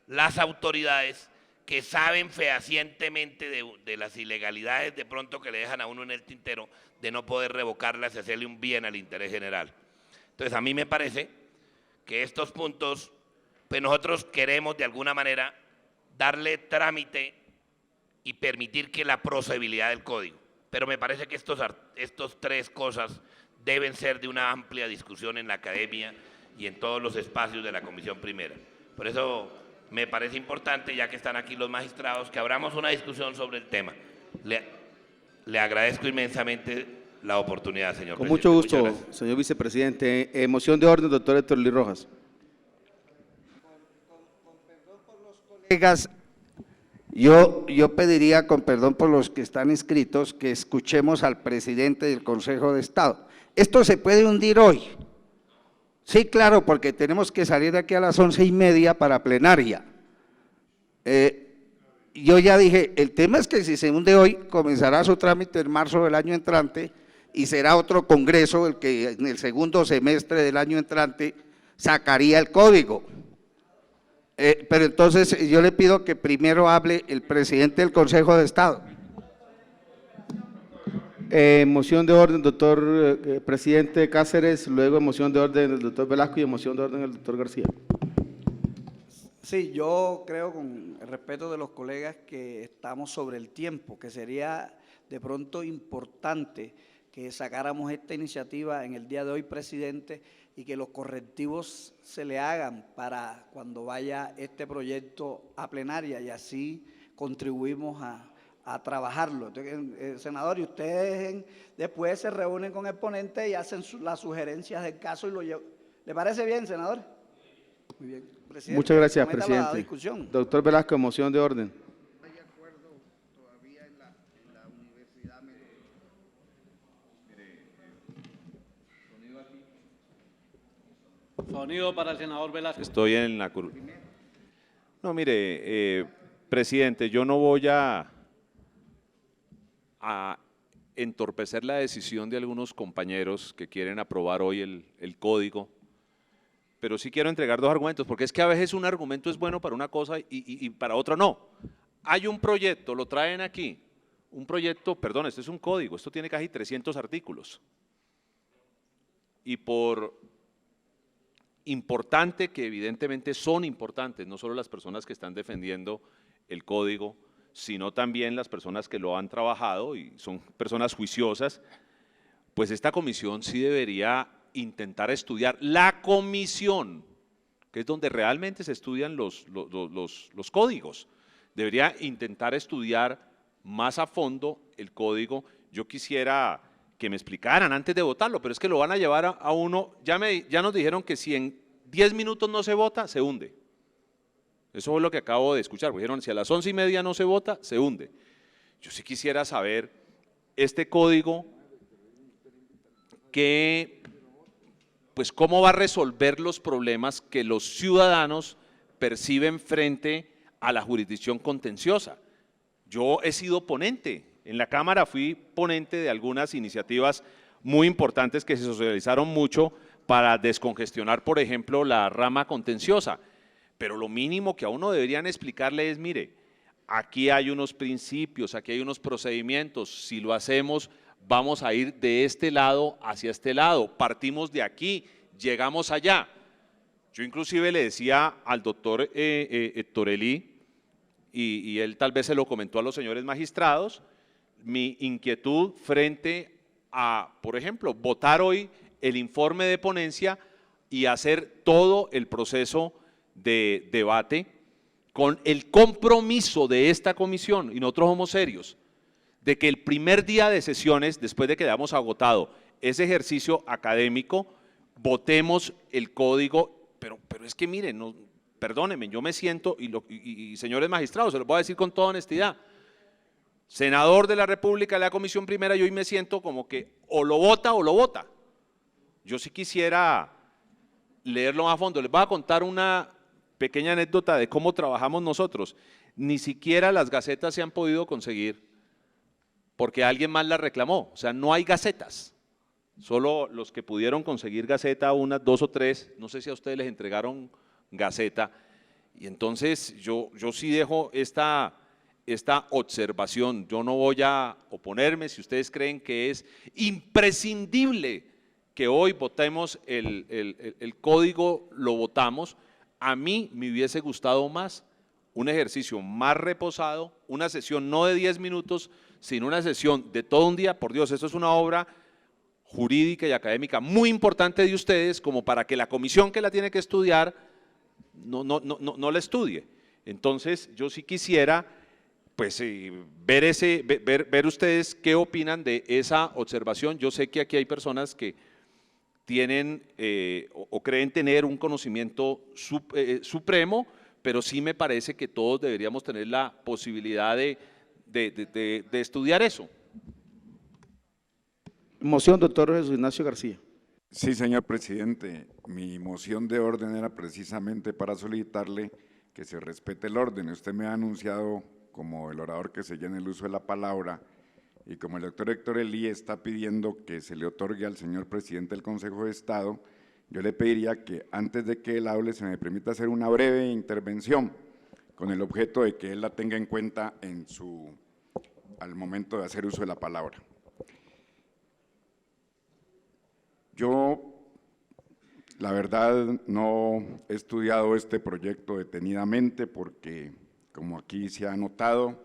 las autoridades que saben fehacientemente de las ilegalidades de pronto que le dejan a uno en el tintero, de no poder revocarlas y hacerle un bien al interés general. Entonces a mí me parece que estos puntos, pues nosotros queremos de alguna manera darle trámite y permitir que la procedibilidad del código. Pero me parece que estos tres cosas deben ser de una amplia discusión en la academia y en todos los espacios de la Comisión Primera. Por eso me parece importante, ya que están aquí los magistrados, que abramos una discusión sobre el tema. Le agradezco inmensamente la oportunidad, señor presidente. Con mucho gusto, señor vicepresidente. Moción de orden, doctor Héctor Luis Rojas. Colegas, yo pediría, con perdón por los que están inscritos, que escuchemos al presidente del Consejo de Estado. Esto se puede hundir hoy. Sí, claro, porque tenemos que salir de aquí a las 11:30 para plenaria. Yo ya dije, el tema es que si se hunde hoy, comenzará su trámite en marzo del año entrante y será otro congreso el que en el segundo semestre del año entrante sacaría el código. Pero entonces yo le pido que primero hable el presidente del Consejo de Estado. Moción de orden, doctor presidente Cáceres, luego moción de orden del doctor Velasco y moción de orden del doctor García. Sí, yo creo, con el respeto de los colegas, que estamos sobre el tiempo, que sería de pronto importante que sacáramos esta iniciativa en el día de hoy, presidente, y que los correctivos se le hagan para cuando vaya este proyecto a plenaria y así contribuimos a trabajarlo. Entonces, senador, y ustedes después se reúnen con el ponente y hacen las sugerencias del caso y lo llevan. ¿Le parece bien, senador? Muy bien. Presidente, muchas gracias, someta la presidente. discusión. Doctor Velasco, moción de orden. Sonido para el senador Velasco. Estoy en la curva. No, mire, presidente, yo no voy a entorpecer la decisión de algunos compañeros que quieren aprobar hoy el código, pero sí quiero entregar dos argumentos, porque es que a veces un argumento es bueno para una cosa y para otra no. Hay un proyecto, lo traen aquí, un proyecto, perdón, este es un código, esto tiene casi 300 artículos. Y por importante, que evidentemente son importantes, no solo las personas que están defendiendo el código, sino también las personas que lo han trabajado y son personas juiciosas, pues esta comisión sí debería intentar estudiar, la comisión, que es donde realmente se estudian los códigos, debería intentar estudiar más a fondo el código. Yo quisiera que me explicaran antes de votarlo, pero es que lo van a llevar a uno, ya nos dijeron que si en 10 minutos no se vota, se hunde. Eso es lo que acabo de escuchar, dijeron si a las 11:30 no se vota, se hunde. Yo sí quisiera saber este código, pues cómo va a resolver los problemas que los ciudadanos perciben frente a la jurisdicción contenciosa. Yo he sido ponente, en la Cámara fui ponente de algunas iniciativas muy importantes que se socializaron mucho para descongestionar, por ejemplo, la rama contenciosa. Pero lo mínimo que a uno deberían explicarle es, mire, aquí hay unos principios, aquí hay unos procedimientos, si lo hacemos vamos a ir de este lado hacia este lado, partimos de aquí, llegamos allá. Yo inclusive le decía al doctor Torelí, y él tal vez se lo comentó a los señores magistrados, mi inquietud frente a, por ejemplo, votar hoy el informe de ponencia y hacer todo el proceso de debate con el compromiso de esta comisión, y nosotros somos serios, de que el primer día de sesiones, después de que hayamos agotado ese ejercicio académico, votemos el código, pero es que miren, no, perdónenme, yo me siento, y señores magistrados, se los voy a decir con toda honestidad, senador de la República de la Comisión Primera, yo hoy me siento como que o lo vota o lo vota. Yo sí quisiera leerlo más a fondo. Les voy a contar una pequeña anécdota de cómo trabajamos nosotros. Ni siquiera las gacetas se han podido conseguir porque alguien más las reclamó. O sea, no hay gacetas. Solo los que pudieron conseguir gaceta, unas 2 o 3, no sé si a ustedes les entregaron gaceta. Y entonces yo sí dejo esta observación. Yo no voy a oponerme si ustedes creen que es imprescindible que hoy votemos el código, lo votamos. A mí me hubiese gustado más un ejercicio más reposado, una sesión no de 10 minutos, sino una sesión de todo un día. Por Dios, esto es una obra jurídica y académica muy importante de ustedes, como para que la comisión que la tiene que estudiar no la estudie. Entonces, yo sí quisiera pues ver ustedes qué opinan de esa observación. Yo sé que aquí hay personas que tienen o creen tener un conocimiento supremo, pero sí me parece que todos deberíamos tener la posibilidad de estudiar eso. Moción, doctor Jesús Ignacio García. Sí, señor presidente, mi moción de orden era precisamente para solicitarle que se respete el orden. Usted me ha anunciado como el orador que se llene el uso de la palabra, y como el doctor Héctor Elí está pidiendo que se le otorgue al señor presidente del Consejo de Estado, yo le pediría que antes de que él hable se me permita hacer una breve intervención con el objeto de que él la tenga en cuenta al momento de hacer uso de la palabra. La verdad no he estudiado este proyecto detenidamente porque, como aquí se ha notado,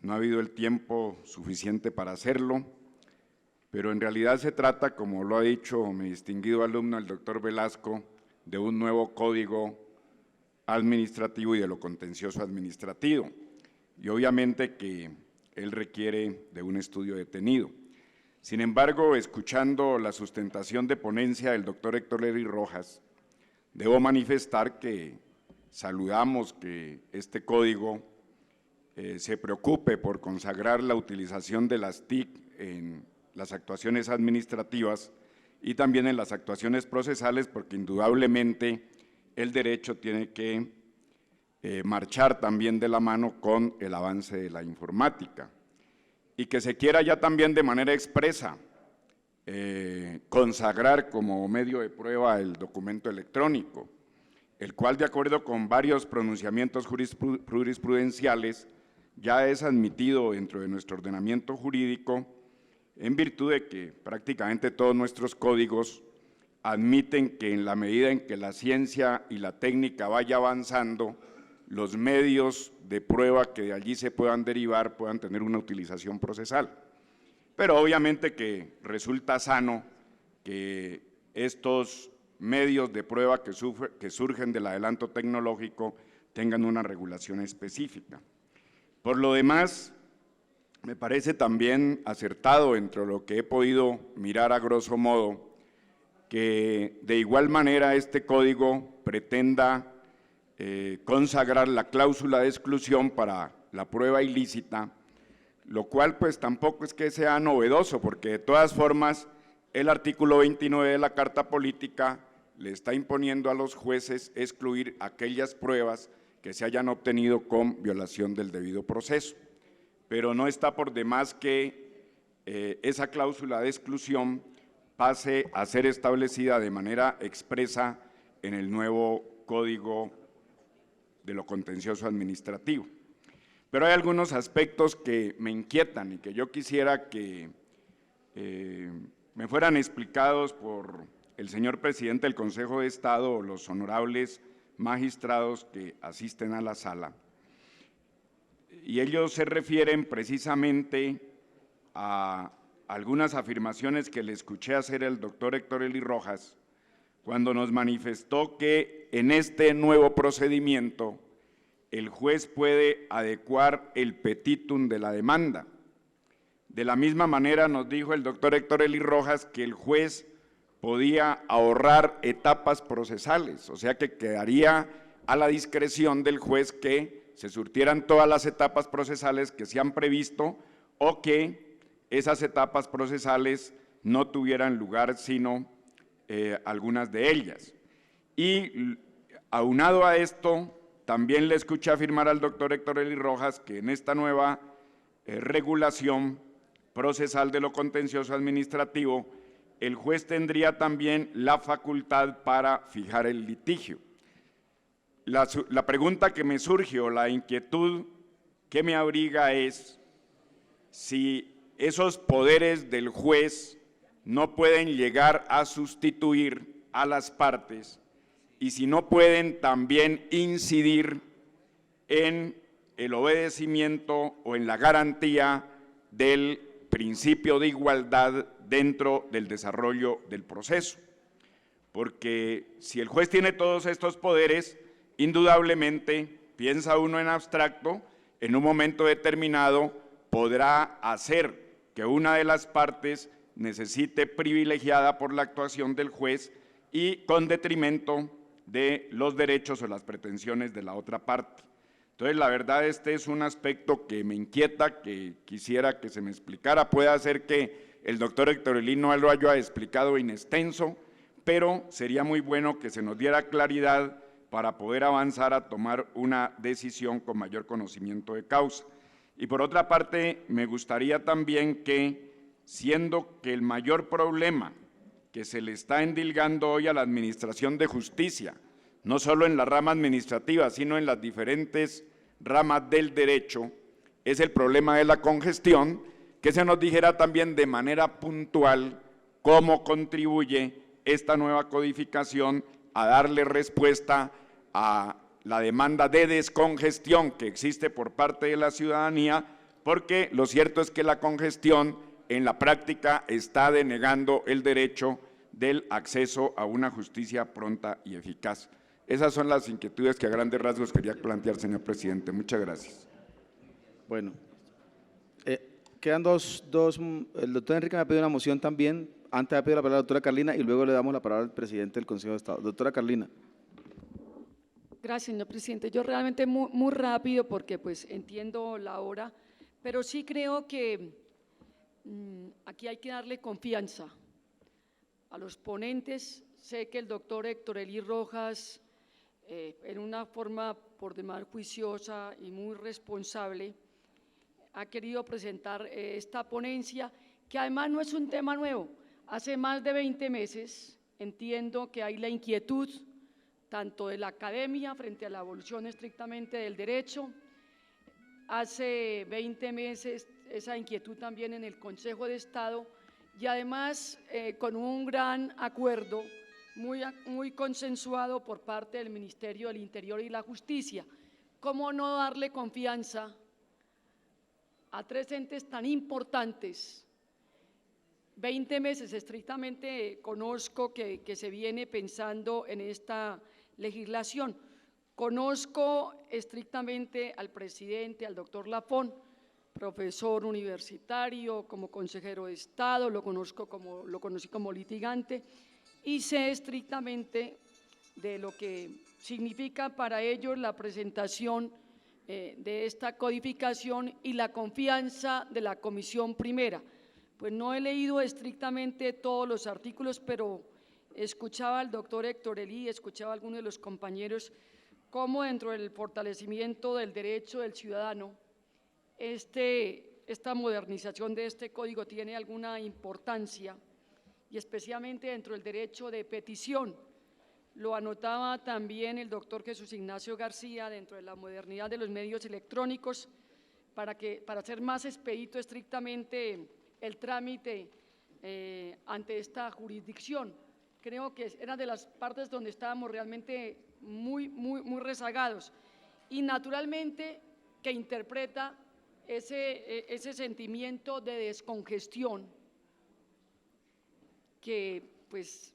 no ha habido el tiempo suficiente para hacerlo, pero en realidad se trata, como lo ha dicho mi distinguido alumno, el doctor Velasco, de un nuevo código administrativo y de lo contencioso administrativo, y obviamente que él requiere de un estudio detenido. Sin embargo, escuchando la sustentación de ponencia del doctor Héctor Eli Rojas, debo manifestar que saludamos que este código se preocupe por consagrar la utilización de las TIC en las actuaciones administrativas y también en las actuaciones procesales, porque indudablemente el derecho tiene que marchar también de la mano con el avance de la informática, y que se quiera ya también de manera expresa consagrar como medio de prueba el documento electrónico, el cual, de acuerdo con varios pronunciamientos jurisprudenciales, ya es admitido dentro de nuestro ordenamiento jurídico, en virtud de que prácticamente todos nuestros códigos admiten que en la medida en que la ciencia y la técnica vaya avanzando, los medios de prueba que de allí se puedan derivar puedan tener una utilización procesal. Pero obviamente que resulta sano que estos medios de prueba que surgen del adelanto tecnológico tengan una regulación específica. Por lo demás, me parece también acertado, entre lo que he podido mirar a grosso modo, que de igual manera este código pretenda consagrar la cláusula de exclusión para la prueba ilícita, lo cual pues tampoco es que sea novedoso, porque de todas formas el artículo 29 de la Carta Política le está imponiendo a los jueces excluir aquellas pruebas que se hayan obtenido con violación del debido proceso. Pero no está por demás que esa cláusula de exclusión pase a ser establecida de manera expresa en el nuevo Código de lo Contencioso Administrativo. Pero hay algunos aspectos que me inquietan y que yo quisiera que me fueran explicados por el señor presidente del Consejo de Estado o los honorables magistrados que asisten a la sala. Y ellos se refieren precisamente a algunas afirmaciones que le escuché hacer el doctor Héctor Eli Rojas cuando nos manifestó que en este nuevo procedimiento el juez puede adecuar el petitum de la demanda. De la misma manera nos dijo el doctor Héctor Eli Rojas que el juez podía ahorrar etapas procesales, o sea que quedaría a la discreción del juez que se surtieran todas las etapas procesales que se han previsto o que esas etapas procesales no tuvieran lugar sino algunas de ellas. Y aunado a esto, también le escuché afirmar al doctor Héctor Eli Rojas que en esta nueva regulación procesal de lo contencioso administrativo, el juez tendría también la facultad para fijar el litigio. La pregunta que me surge o la inquietud que me abriga es si esos poderes del juez no pueden llegar a sustituir a las partes y si no pueden también incidir en el obedecimiento o en la garantía del principio de igualdad dentro del desarrollo del proceso. Porque si el juez tiene todos estos poderes, indudablemente, piensa uno en abstracto, en un momento determinado podrá hacer que una de las partes necesite privilegiada por la actuación del juez y con detrimento de los derechos o las pretensiones de la otra parte. Entonces, la verdad, este es un aspecto que me inquieta, que quisiera que se me explicara. Puede ser que el doctor Héctor Eli no lo haya explicado in extenso, pero sería muy bueno que se nos diera claridad para poder avanzar a tomar una decisión con mayor conocimiento de causa. Y por otra parte, me gustaría también que, siendo que el mayor problema que se le está endilgando hoy a la Administración de Justicia, no solo en la rama administrativa, sino en las diferentes ramas del derecho, es el problema de la congestión, que se nos dijera también de manera puntual cómo contribuye esta nueva codificación a darle respuesta a la demanda de descongestión que existe por parte de la ciudadanía, porque lo cierto es que la congestión en la práctica está denegando el derecho del acceso a una justicia pronta y eficaz. Esas son las inquietudes que a grandes rasgos quería plantear, señor presidente. Muchas gracias. Bueno, quedan el doctor Enrique me ha pedido una moción también, antes de pedir la palabra a la doctora Carlina y luego le damos la palabra al presidente del Consejo de Estado. Doctora Carlina. Gracias, señor presidente. Yo realmente muy rápido porque pues entiendo la hora, pero sí creo que aquí hay que darle confianza a los ponentes. Sé que el doctor Héctor Eli Rojas, en una forma por demás juiciosa y muy responsable, ha querido presentar esta ponencia, que además no es un tema nuevo. Hace más de 20 meses entiendo que hay la inquietud tanto de la academia frente a la evolución estrictamente del derecho. Hace 20 meses esa inquietud también en el Consejo de Estado y además con un gran acuerdo muy consensuado por parte del Ministerio del Interior y la Justicia. ¿Cómo no darle confianza a tres entes tan importantes? 20 meses estrictamente conozco que se viene pensando en esta legislación. Conozco estrictamente al presidente, al doctor Lafón, profesor universitario, como consejero de Estado, lo conocí como litigante y sé estrictamente de lo que significa para ellos la presentación de esta codificación y la confianza de la Comisión Primera. Pues no he leído estrictamente todos los artículos, pero escuchaba al doctor Héctor Eli, escuchaba a algunos de los compañeros, cómo dentro del fortalecimiento del derecho del ciudadano, esta modernización de este código tiene alguna importancia, y especialmente dentro del derecho de petición. Lo anotaba también el doctor Jesús Ignacio García dentro de la modernidad de los medios electrónicos, para hacer más expedito estrictamente el trámite ante esta jurisdicción. Creo que era de las partes donde estábamos realmente muy rezagados, y naturalmente que interpreta ese sentimiento de descongestión que pues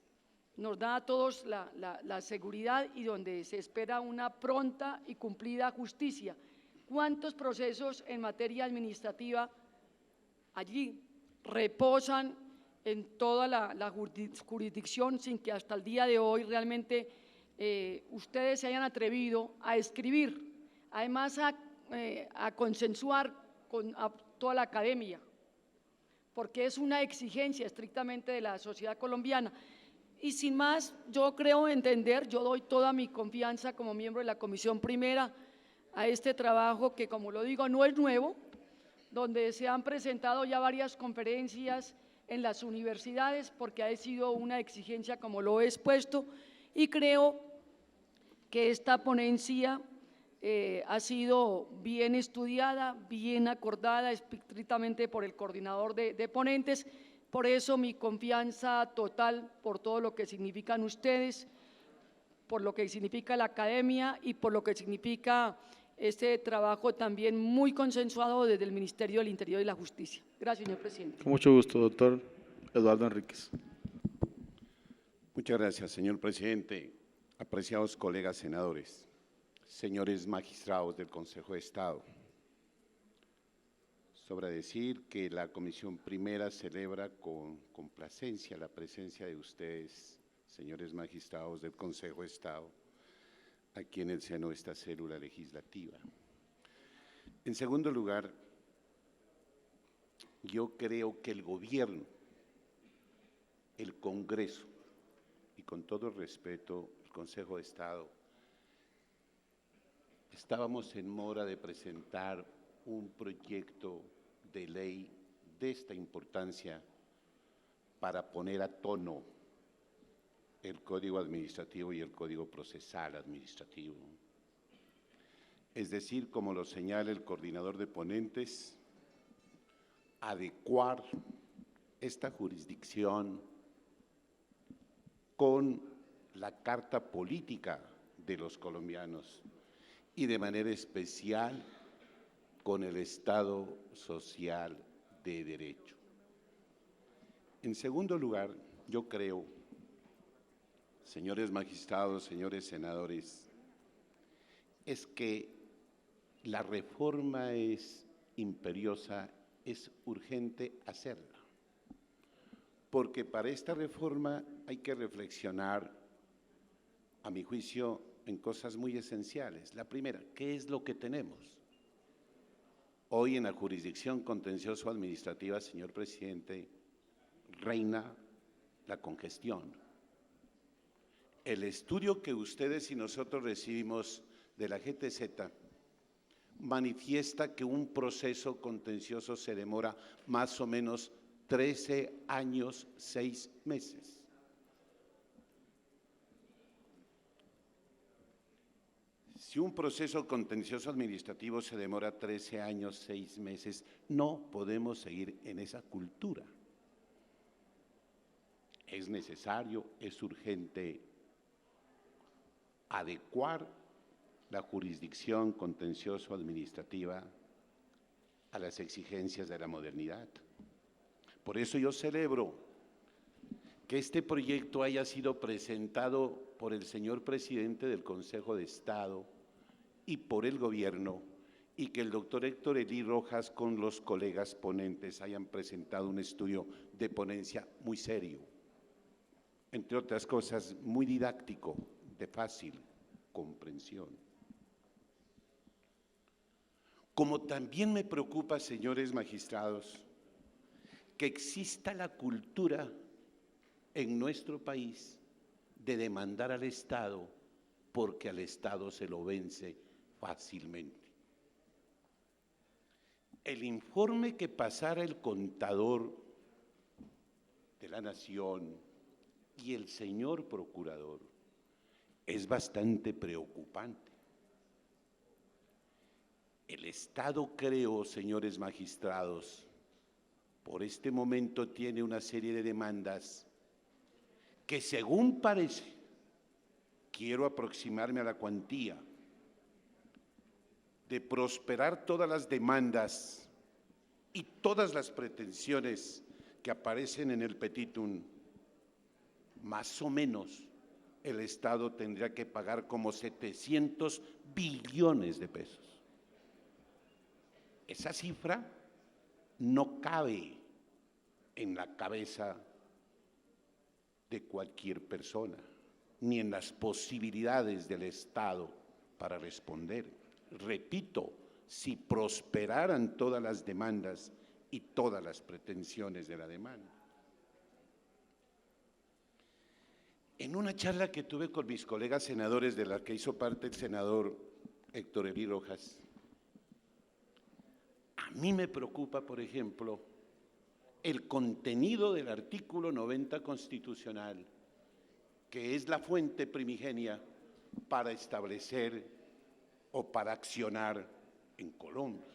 nos da a todos la seguridad y donde se espera una pronta y cumplida justicia. ¿Cuántos procesos en materia administrativa allí reposan en toda la jurisdicción sin que hasta el día de hoy realmente ustedes se hayan atrevido a escribir, además a consensuar con toda la academia, porque es una exigencia estrictamente de la sociedad colombiana? Y sin más, yo creo entender, yo doy toda mi confianza como miembro de la Comisión Primera a este trabajo que, como lo digo, no es nuevo, donde se han presentado ya varias conferencias en las universidades, porque ha sido una exigencia, como lo he expuesto, y creo que esta ponencia ha sido bien estudiada, bien acordada estrictamente por el coordinador de ponentes. Por eso mi confianza total por todo lo que significan ustedes, por lo que significa la academia y por lo que significa este trabajo también muy consensuado desde el Ministerio del Interior y la Justicia. Gracias, señor presidente. Con mucho gusto, doctor Eduardo Enríquez. Muchas gracias, señor presidente. Apreciados colegas senadores, señores magistrados del Consejo de Estado, sobra decir que la Comisión Primera celebra con complacencia la presencia de ustedes, señores magistrados del Consejo de Estado, aquí en el seno de esta célula legislativa. En segundo lugar, yo creo que el gobierno, el Congreso y con todo el respeto, el Consejo de Estado, estábamos en mora de presentar un proyecto de ley de esta importancia para poner a tono el Código Administrativo y el Código Procesal Administrativo. Es decir, como lo señala el coordinador de ponentes, adecuar esta jurisdicción con la carta política de los colombianos y de manera especial con el Estado social de derecho. En segundo lugar, yo creo, señores magistrados, señores senadores, es que la reforma es imperiosa, es urgente hacerla, porque para esta reforma hay que reflexionar, a mi juicio, en cosas muy esenciales. La primera, ¿qué es lo que tenemos? Hoy en la jurisdicción contencioso-administrativa, señor presidente, reina la congestión. El estudio que ustedes y nosotros recibimos de la GTZ manifiesta que un proceso contencioso se demora más o menos 13 años, 6 meses. Si un proceso contencioso administrativo se demora 13 años, 6 meses, no podemos seguir en esa cultura. Es necesario, es urgente adecuar la jurisdicción contencioso-administrativa a las exigencias de la modernidad. Por eso yo celebro que este proyecto haya sido presentado por el señor presidente del Consejo de Estado y por el gobierno, y que el doctor Héctor Elí Rojas con los colegas ponentes hayan presentado un estudio de ponencia muy serio, entre otras cosas muy didáctico, de fácil comprensión. Como también me preocupa, señores magistrados, que exista la cultura en nuestro país de demandar al Estado porque al Estado se lo vence fácilmente. El informe que pasara el contador de la Nación y el señor procurador es bastante preocupante. El Estado, creo, señores magistrados, por este momento tiene una serie de demandas que, según parece, quiero aproximarme a la cuantía, de prosperar todas las demandas y todas las pretensiones que aparecen en el petitum, más o menos el Estado tendría que pagar como 700 billones de pesos. Esa cifra no cabe en la cabeza de cualquier persona, ni en las posibilidades del Estado para responder. Repito, si prosperaran todas las demandas y todas las pretensiones de la demanda. En una charla que tuve con mis colegas senadores, de la que hizo parte el senador Héctor Elí Rojas, a mí me preocupa, por ejemplo, el contenido del artículo 90 constitucional, que es la fuente primigenia para establecer o para accionar en Colombia.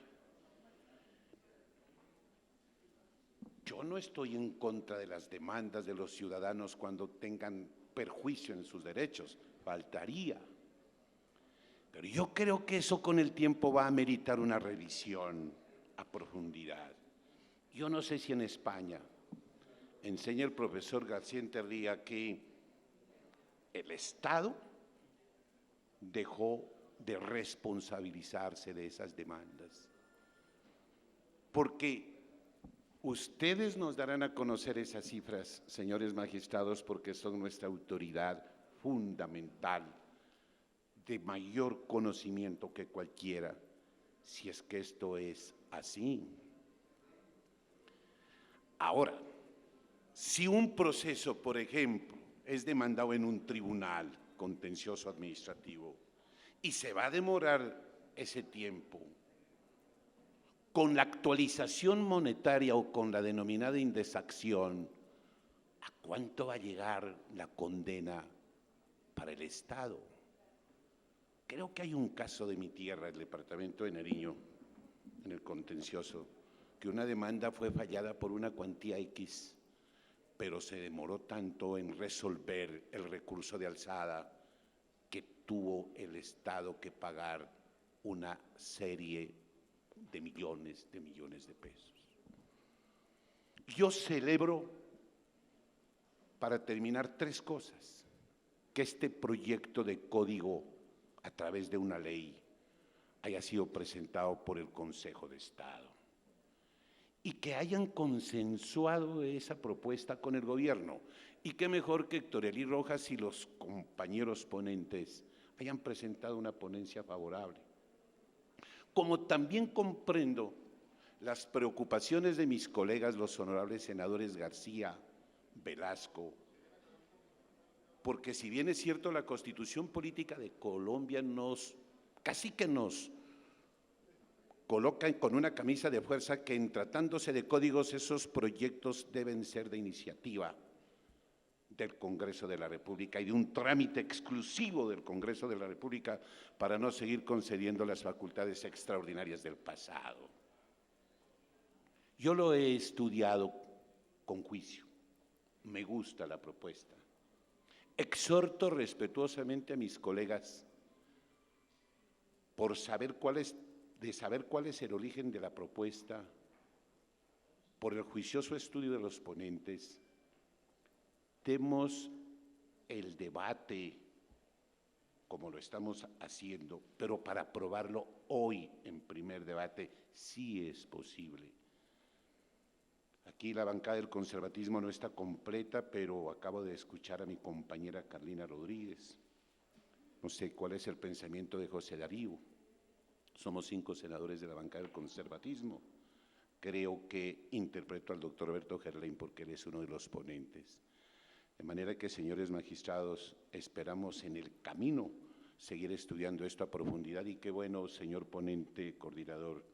Yo no estoy en contra de las demandas de los ciudadanos cuando tengan perjuicio en sus derechos, faltaría. Pero yo creo que eso con el tiempo va a meritar una revisión a profundidad. Yo no sé si en España enseña el profesor García Enterría que el Estado dejó de responsabilizarse de esas demandas, porque ustedes nos darán a conocer esas cifras, señores magistrados, porque son nuestra autoridad fundamental de mayor conocimiento que cualquiera, si es que esto es así. Ahora, si un proceso, por ejemplo, es demandado en un tribunal contencioso administrativo y se va a demorar ese tiempo, con la actualización monetaria o con la denominada indexación, ¿a cuánto va a llegar la condena para el Estado? Creo que hay un caso de mi tierra, el departamento de Nariño, en el contencioso, que una demanda fue fallada por una cuantía X, pero se demoró tanto en resolver el recurso de alzada que tuvo el Estado que pagar una serie de millones de pesos. Yo celebro, para terminar, 3 cosas: que este proyecto de código a través de una ley haya sido presentado por el Consejo de Estado y que hayan consensuado esa propuesta con el gobierno, y qué mejor que Héctor Elí Rojas y los compañeros ponentes hayan presentado una ponencia favorable. Como también comprendo las preocupaciones de mis colegas, los honorables senadores García, Velasco, porque si bien es cierto, la Constitución Política de Colombia casi que nos coloca con una camisa de fuerza que, en tratándose de códigos, esos proyectos deben ser de iniciativa del Congreso de la República y de un trámite exclusivo del Congreso de la República, para no seguir concediendo las facultades extraordinarias del pasado. Yo lo he estudiado con juicio, me gusta la propuesta. Exhorto respetuosamente a mis colegas, de saber cuál es el origen de la propuesta, por el juicioso estudio de los ponentes, demos el debate como lo estamos haciendo, pero para aprobarlo hoy en primer debate sí es posible. Aquí la bancada del conservatismo no está completa, pero acabo de escuchar a mi compañera Carlina Rodríguez. No sé cuál es el pensamiento de José Darío. Somos 5 senadores de la bancada del conservatismo. Creo que interpreto al doctor Roberto Gerlain porque él es uno de los ponentes. De manera que, señores magistrados, esperamos en el camino seguir estudiando esto a profundidad, y qué bueno, señor ponente, coordinador,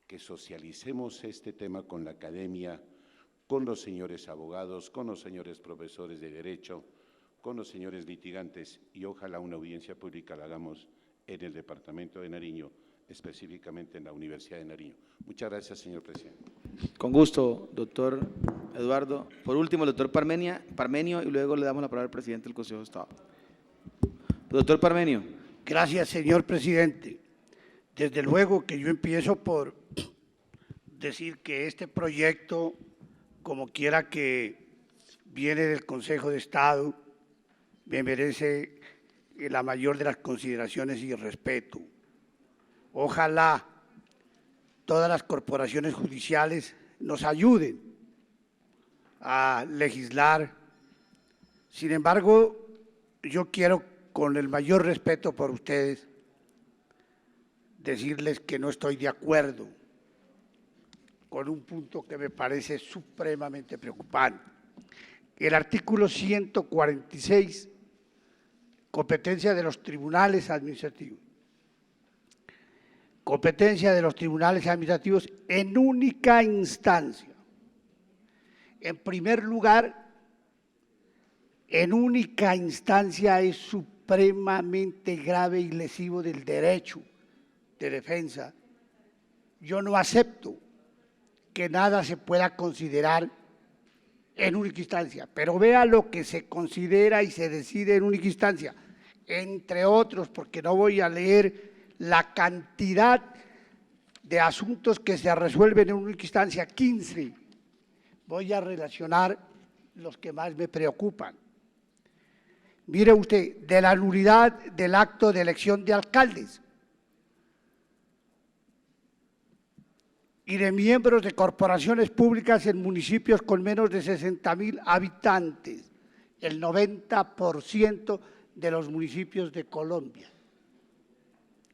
que socialicemos este tema con la academia, con los señores abogados, con los señores profesores de Derecho, con los señores litigantes, y ojalá una audiencia pública la hagamos en el departamento de Nariño, específicamente en la Universidad de Nariño. Muchas gracias, señor presidente. Con gusto, doctor Eduardo. Por último, el doctor Parmenio, y luego le damos la palabra al presidente del Consejo de Estado. Doctor Parmenio. Gracias, señor presidente. Desde luego que yo empiezo por decir que este proyecto, como quiera que viene del Consejo de Estado, me merece la mayor de las consideraciones y el respeto. Ojalá todas las corporaciones judiciales nos ayuden a legislar. Sin embargo, yo quiero, con el mayor respeto por ustedes, decirles que no estoy de acuerdo con un punto que me parece supremamente preocupante. El artículo 146, competencia de los tribunales administrativos. Competencia de los tribunales administrativos en única instancia. En primer lugar, en única instancia es supremamente grave y lesivo del derecho de defensa. Yo no acepto que nada se pueda considerar en única instancia, pero vea lo que se considera y se decide en única instancia, entre otros, porque no voy a leer la cantidad de asuntos que se resuelven en única instancia, 15. Voy a relacionar los que más me preocupan. Mire usted, de la nulidad del acto de elección de alcaldes y de miembros de corporaciones públicas en municipios con menos de 60.000 habitantes, el 90% de los municipios de Colombia.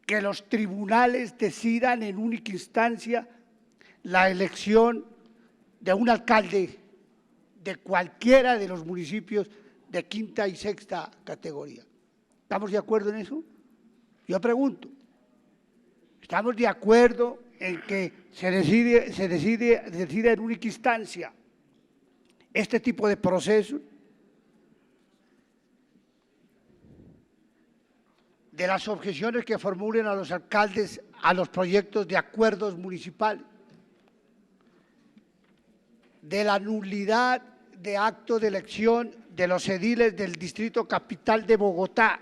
Que los tribunales decidan en única instancia la elección de un alcalde de cualquiera de los municipios de 5ª y 6ª categoría. ¿Estamos de acuerdo en eso? Yo pregunto, ¿estamos de acuerdo en que se decide en única instancia este tipo de procesos? De las objeciones que formulen a los alcaldes a los proyectos de acuerdos municipales, de la nulidad de acto de elección de los ediles del Distrito Capital de Bogotá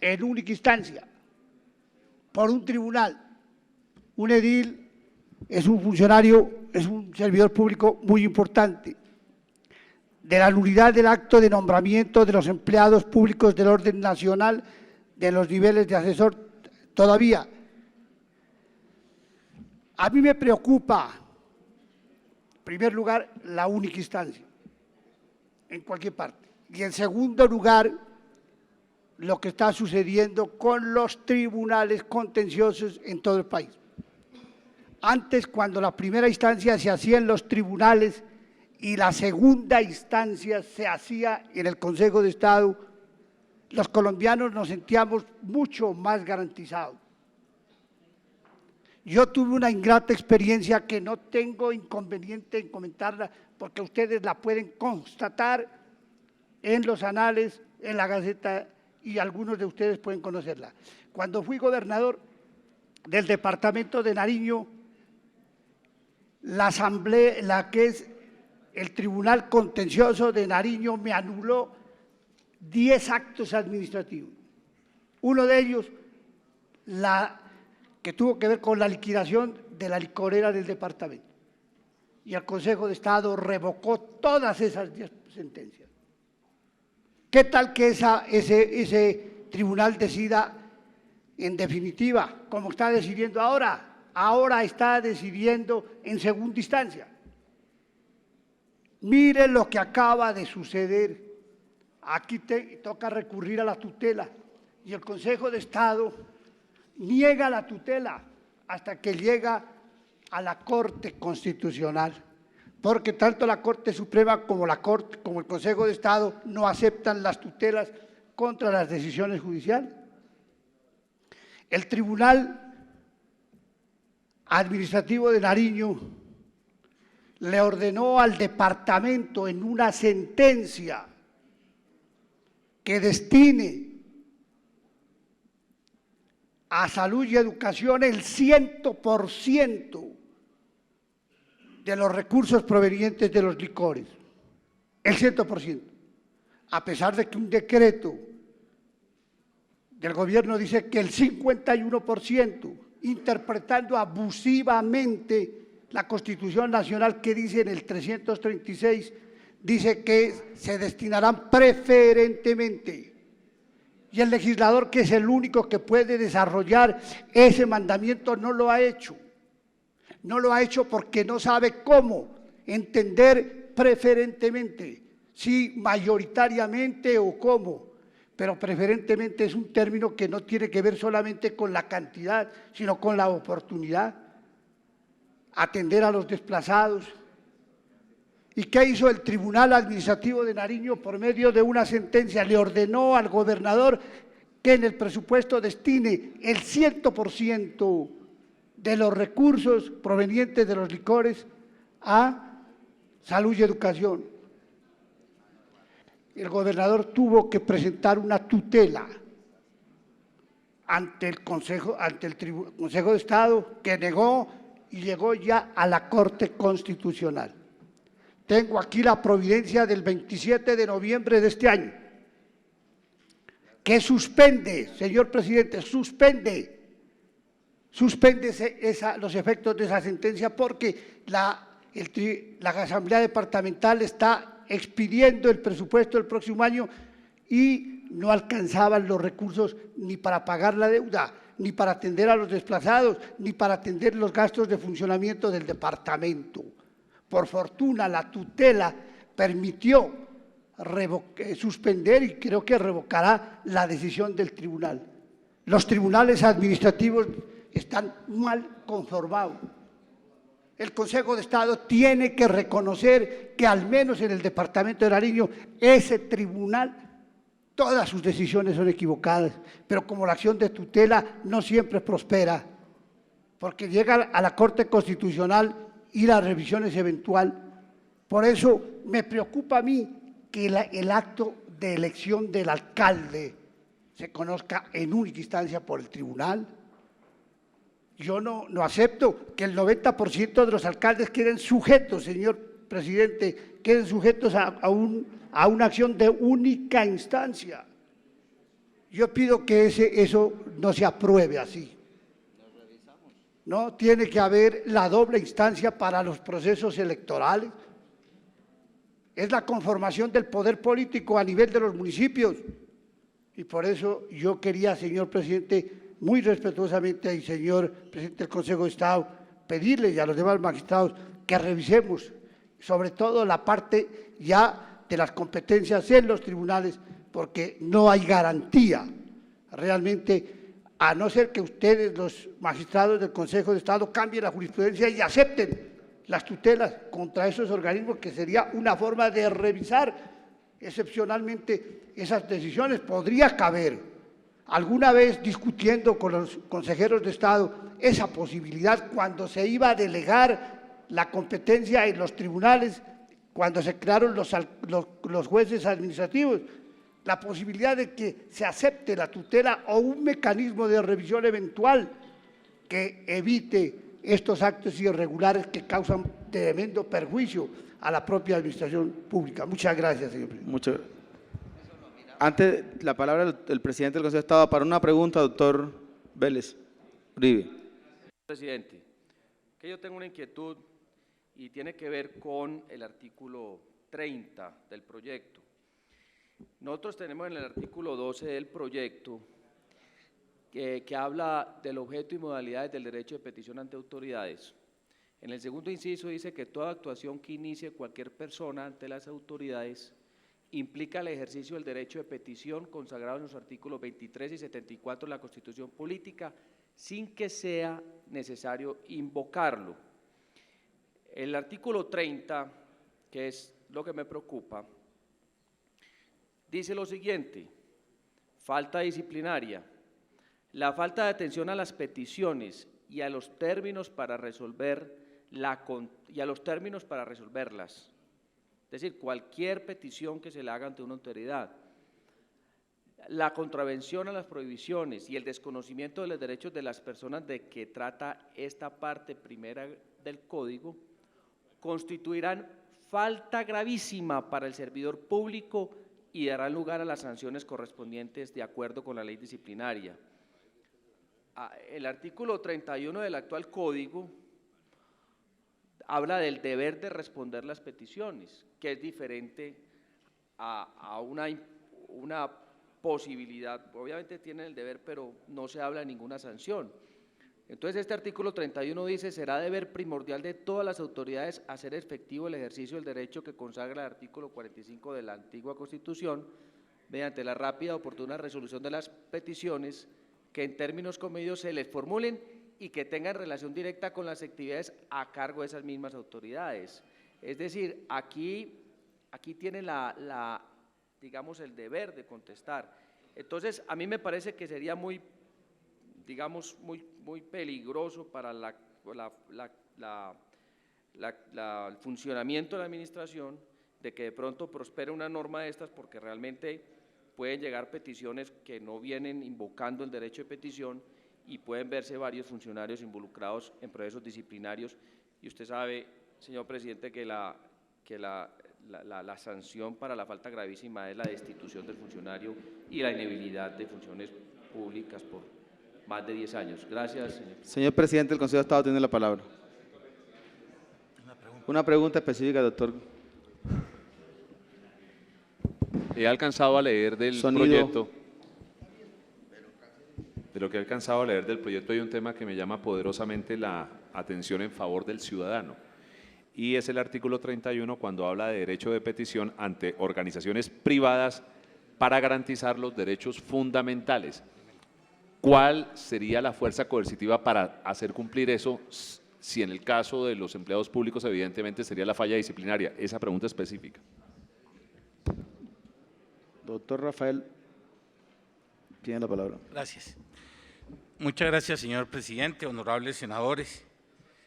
en única instancia por un tribunal. Un edil es un funcionario, es un servidor público muy importante. De la nulidad del acto de nombramiento de los empleados públicos del orden nacional de los niveles de asesor todavía. A mí me preocupa, en primer lugar, la única instancia, en cualquier parte. Y en segundo lugar, lo que está sucediendo con los tribunales contenciosos en todo el país. Antes, cuando la primera instancia se hacía en los tribunales y la segunda instancia se hacía en el Consejo de Estado, los colombianos nos sentíamos mucho más garantizados. Yo tuve una ingrata experiencia que no tengo inconveniente en comentarla porque ustedes la pueden constatar en los anales, en la Gaceta, y algunos de ustedes pueden conocerla. Cuando fui gobernador del departamento de Nariño, la asamblea, la que es el Tribunal Contencioso de Nariño, me anuló 10 actos administrativos. Uno de ellos, que tuvo que ver con la liquidación de la licorera del departamento. Y el Consejo de Estado revocó todas esas 10 sentencias. ¿Qué tal que ese tribunal decida en definitiva, como está decidiendo ahora? Ahora está decidiendo en segunda instancia. Miren lo que acaba de suceder. Aquí toca recurrir a la tutela y el Consejo de Estado niega la tutela hasta que llega a la Corte Constitucional, porque tanto la Corte Suprema como la Corte, como el Consejo de Estado no aceptan las tutelas contra las decisiones judiciales. El Tribunal Administrativo de Nariño le ordenó al departamento en una sentencia que destine a salud y educación el 100% de los recursos provenientes de los licores, el 100%, a pesar de que un decreto del gobierno dice que el 51%, interpretando abusivamente la Constitución Nacional que dice en el 336, dice que se destinarán preferentemente. Y el legislador, que es el único que puede desarrollar ese mandamiento, no lo ha hecho. No lo ha hecho porque no sabe cómo entender preferentemente, si mayoritariamente o cómo, pero preferentemente es un término que no tiene que ver solamente con la cantidad, sino con la oportunidad, atender a los desplazados. ¿Y qué hizo el Tribunal Administrativo de Nariño por medio de una sentencia? Le ordenó al gobernador que en el presupuesto destine el 100% de los recursos provenientes de los licores a salud y educación. El gobernador tuvo que presentar una tutela ante el Consejo de Estado, que negó y llegó ya a la Corte Constitucional. Tengo aquí la providencia del 27 de noviembre de este año, que suspende, señor presidente, suspende los efectos de esa sentencia porque la Asamblea Departamental está expidiendo el presupuesto del próximo año y no alcanzaban los recursos ni para pagar la deuda, ni para atender a los desplazados, ni para atender los gastos de funcionamiento del departamento. Por fortuna, la tutela permitió suspender y creo que revocará la decisión del tribunal. Los tribunales administrativos están mal conformados. El Consejo de Estado tiene que reconocer que al menos en el departamento de Nariño, ese tribunal, todas sus decisiones son equivocadas, pero como la acción de tutela no siempre prospera, porque llega a la Corte Constitucional y la revisión es eventual. Por eso me preocupa a mí que el acto de elección del alcalde se conozca en única instancia por el tribunal. Yo no acepto que el 90% de los alcaldes queden sujetos, señor presidente, queden sujetos a una acción de única instancia. Yo pido que eso no se apruebe así. No, tiene que haber la doble instancia para los procesos electorales. Es la conformación del poder político a nivel de los municipios. Y por eso yo quería, señor presidente, muy respetuosamente, y señor presidente del Consejo de Estado, pedirle y a los demás magistrados que revisemos, sobre todo la parte ya de las competencias en los tribunales, porque no hay garantía realmente, a no ser que ustedes, los magistrados del Consejo de Estado, cambien la jurisprudencia y acepten las tutelas contra esos organismos, que sería una forma de revisar excepcionalmente esas decisiones. Podría caber alguna vez, discutiendo con los consejeros de Estado, esa posibilidad cuando se iba a delegar la competencia en los tribunales, cuando se crearon los jueces administrativos, la posibilidad de que se acepte la tutela o un mecanismo de revisión eventual que evite estos actos irregulares que causan tremendo perjuicio a la propia administración pública. Muchas gracias, señor presidente. Antes, la palabra del presidente del Consejo de Estado para una pregunta, doctor Vélez Uribe. Presidente, que yo tengo una inquietud y tiene que ver con el artículo 30 del proyecto. Nosotros tenemos en el artículo 12 del proyecto que habla del objeto y modalidades del derecho de petición ante autoridades. En el segundo inciso dice que toda actuación que inicie cualquier persona ante las autoridades implica el ejercicio del derecho de petición consagrado en los artículos 23 y 74 de la Constitución Política, sin que sea necesario invocarlo. El artículo 30, que es lo que me preocupa, dice lo siguiente: falta disciplinaria. La falta de atención a las peticiones y a los términos para resolverlas. Es decir, cualquier petición que se le haga ante una autoridad. La contravención a las prohibiciones y el desconocimiento de los derechos de las personas de que trata esta parte primera del Código constituirán falta gravísima para el servidor público y darán lugar a las sanciones correspondientes de acuerdo con la ley disciplinaria. El artículo 31 del actual Código habla del deber de responder las peticiones, que es diferente a una posibilidad. Obviamente tienen el deber, pero no se habla de ninguna sanción. Entonces, este artículo 31 dice: será deber primordial de todas las autoridades hacer efectivo el ejercicio del derecho que consagra el artículo 45 de la antigua Constitución, mediante la rápida y oportuna resolución de las peticiones que en términos comedidos se les formulen y que tengan relación directa con las actividades a cargo de esas mismas autoridades. Es decir, aquí tienen digamos, el deber de contestar. Entonces, a mí me parece que sería muy peligroso para el funcionamiento de la administración de que de pronto prospere una norma de estas, porque realmente pueden llegar peticiones que no vienen invocando el derecho de petición y pueden verse varios funcionarios involucrados en procesos disciplinarios. Y usted sabe, señor presidente, que la sanción para la falta gravísima es la destitución del funcionario y la inhabilidad de funciones públicas por más de 10 años. Gracias, señor. Señor presidente del Consejo de Estado, tiene la palabra. Una pregunta específica, doctor. He alcanzado a leer del proyecto. De lo que he alcanzado a leer del proyecto, hay un tema que me llama poderosamente la atención en favor del ciudadano. Y es el artículo 31, cuando habla de derecho de petición ante organizaciones privadas para garantizar los derechos fundamentales. ¿Cuál sería la fuerza coercitiva para hacer cumplir eso? Si en el caso de los empleados públicos, evidentemente, sería la falla disciplinaria. Esa pregunta específica. Doctor Rafael, tiene la palabra. Gracias. Muchas gracias, señor presidente, honorables senadores.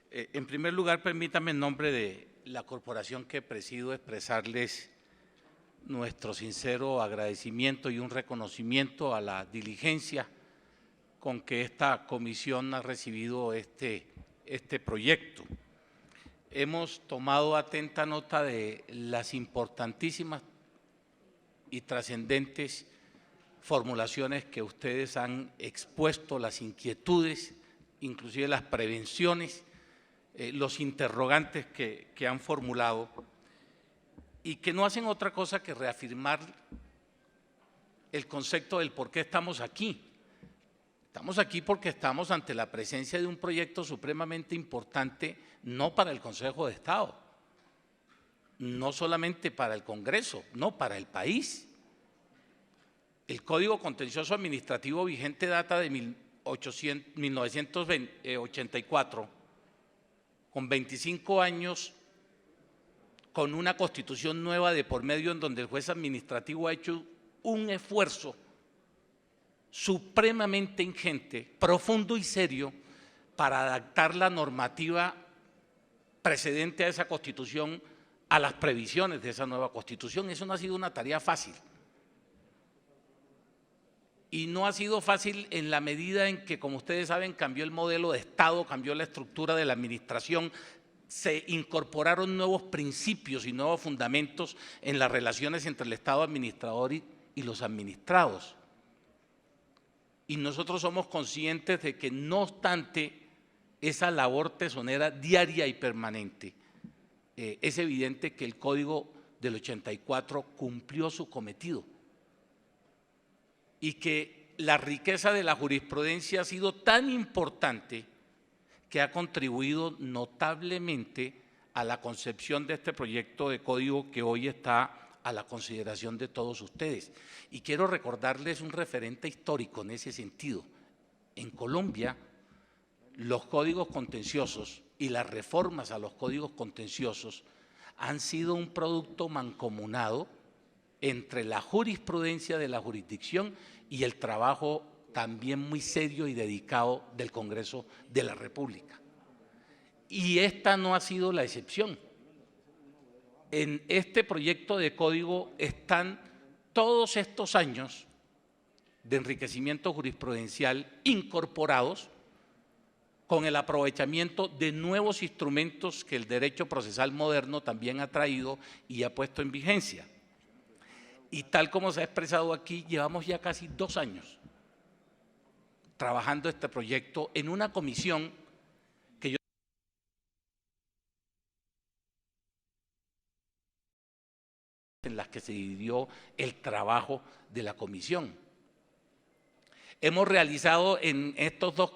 En primer lugar, permítame en nombre de la corporación que presido expresarles nuestro sincero agradecimiento y un reconocimiento a la diligencia con que esta comisión ha recibido este proyecto. hemos tomado atenta nota de las importantísimas y trascendentes formulaciones que ustedes han expuesto, las inquietudes, inclusive las prevenciones, los interrogantes que han formulado y que no hacen otra cosa que reafirmar el concepto del por qué estamos aquí. Estamos aquí porque estamos ante la presencia de un proyecto supremamente importante, no para el Consejo de Estado, no solamente para el Congreso, no, para el país. El Código Contencioso Administrativo vigente data de 1984, con 25 años, con una constitución nueva de por medio en donde el juez administrativo ha hecho un esfuerzo supremamente ingente, profundo y serio para adaptar la normativa precedente a esa Constitución a las previsiones de esa nueva Constitución. Eso no ha sido una tarea fácil. Y no ha sido fácil en la medida en que, como ustedes saben, cambió el modelo de Estado, cambió la estructura de la administración, se incorporaron nuevos principios y nuevos fundamentos en las relaciones entre el Estado administrador y los administrados. Y nosotros somos conscientes de que, no obstante esa labor tesonera diaria y permanente, es evidente que el Código del 84 cumplió su cometido y que la riqueza de la jurisprudencia ha sido tan importante que ha contribuido notablemente a la concepción de este proyecto de código que hoy está a la consideración de todos ustedes. Y quiero recordarles un referente histórico en ese sentido. En Colombia, los códigos contenciosos y las reformas a los códigos contenciosos han sido un producto mancomunado entre la jurisprudencia de la jurisdicción y el trabajo también muy serio y dedicado del Congreso de la República. Y esta no ha sido la excepción. En este proyecto de código están todos estos años de enriquecimiento jurisprudencial incorporados con el aprovechamiento de nuevos instrumentos que el derecho procesal moderno también ha traído y ha puesto en vigencia. Y tal como se ha expresado aquí, llevamos ya casi 2 años trabajando este proyecto en una comisión que yo en las que se dividió el trabajo de la comisión. Hemos realizado en estos 2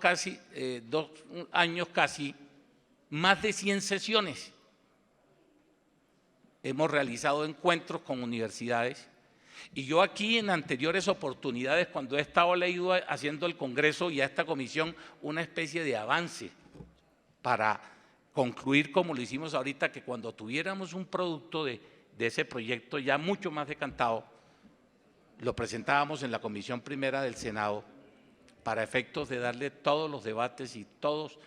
años casi más de 100 sesiones. Hemos realizado encuentros con universidades. Y yo aquí en anteriores oportunidades, cuando he estado leído haciendo al Congreso y a esta comisión una especie de avance para concluir, como lo hicimos ahorita, que cuando tuviéramos un producto de ese proyecto ya mucho más decantado, lo presentábamos en la Comisión Primera del Senado para efectos de darle todos los debates y todos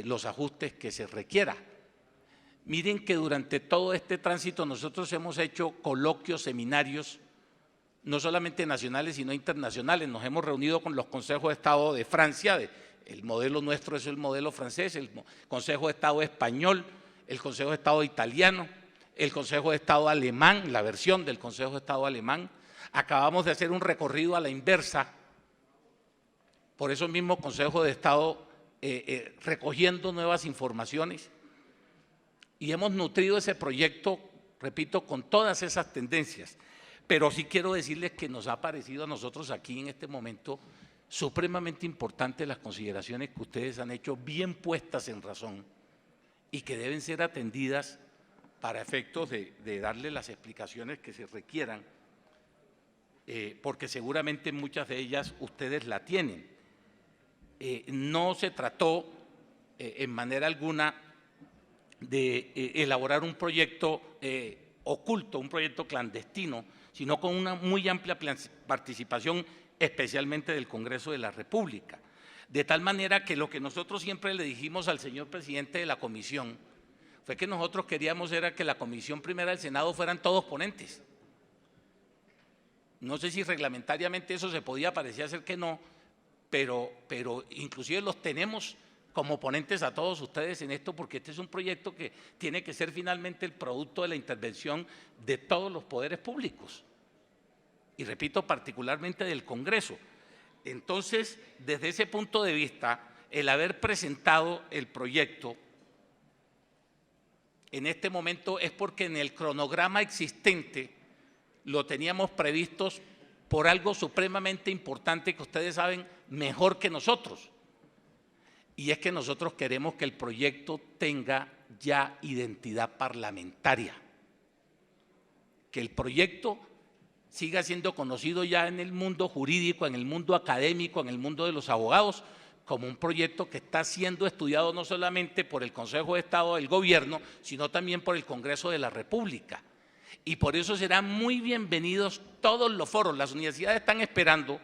los ajustes que se requiera. Miren que durante todo este tránsito nosotros hemos hecho coloquios, seminarios, no solamente nacionales, sino internacionales. Nos hemos reunido con los consejos de Estado de Francia, el modelo nuestro es el modelo francés, el Consejo de Estado español, el Consejo de Estado italiano, el Consejo de Estado alemán, la versión del Consejo de Estado alemán. Acabamos de hacer un recorrido a la inversa, por eso mismo Consejo de Estado recogiendo nuevas informaciones, y hemos nutrido ese proyecto, repito, con todas esas tendencias. Pero sí quiero decirles que nos ha parecido a nosotros aquí en este momento supremamente importante las consideraciones que ustedes han hecho, bien puestas en razón, y que deben ser atendidas para efectos de darle las explicaciones que se requieran, porque seguramente muchas de ellas ustedes la tienen. No se trató en manera alguna de elaborar un proyecto oculto, un proyecto clandestino, sino con una muy amplia participación, especialmente del Congreso de la República. De tal manera que lo que nosotros siempre le dijimos al señor presidente de la comisión fue que nosotros queríamos era que la Comisión Primera del Senado fueran todos ponentes. No sé si reglamentariamente eso se podía, parecía ser que no, pero inclusive los tenemos como ponentes a todos ustedes en esto, porque este es un proyecto que tiene que ser finalmente el producto de la intervención de todos los poderes públicos. Y repito, particularmente del Congreso. Entonces, desde ese punto de vista, el haber presentado el proyecto en este momento es porque en el cronograma existente lo teníamos previstos por algo supremamente importante que ustedes saben mejor que nosotros. Y es que nosotros queremos que el proyecto tenga ya identidad parlamentaria. Que el proyecto siga siendo conocido ya en el mundo jurídico, en el mundo académico, en el mundo de los abogados, como un proyecto que está siendo estudiado no solamente por el Consejo de Estado del Gobierno, sino también por el Congreso de la República. Y por eso serán muy bienvenidos todos los foros. Las universidades están esperando,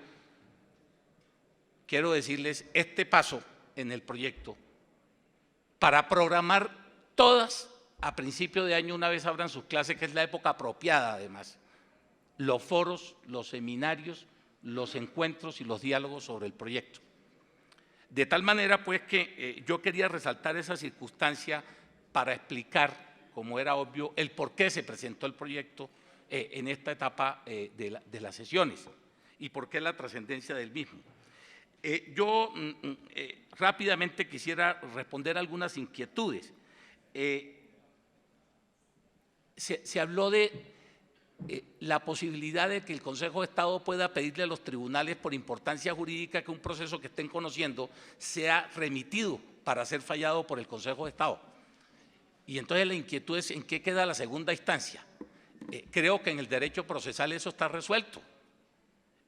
quiero decirles, este paso en el proyecto para programar todas a principio de año, una vez abran sus clases, que es la época apropiada además, los foros, los seminarios, los encuentros y los diálogos sobre el proyecto. De tal manera pues que yo quería resaltar esa circunstancia para explicar, como era obvio, el por qué se presentó el proyecto en esta etapa de las sesiones y por qué la trascendencia del mismo. Yo rápidamente quisiera responder algunas inquietudes. Se habló de la posibilidad de que el Consejo de Estado pueda pedirle a los tribunales por importancia jurídica que un proceso que estén conociendo sea remitido para ser fallado por el Consejo de Estado. Y entonces la inquietud es en qué queda la segunda instancia. Creo que en el derecho procesal eso está resuelto.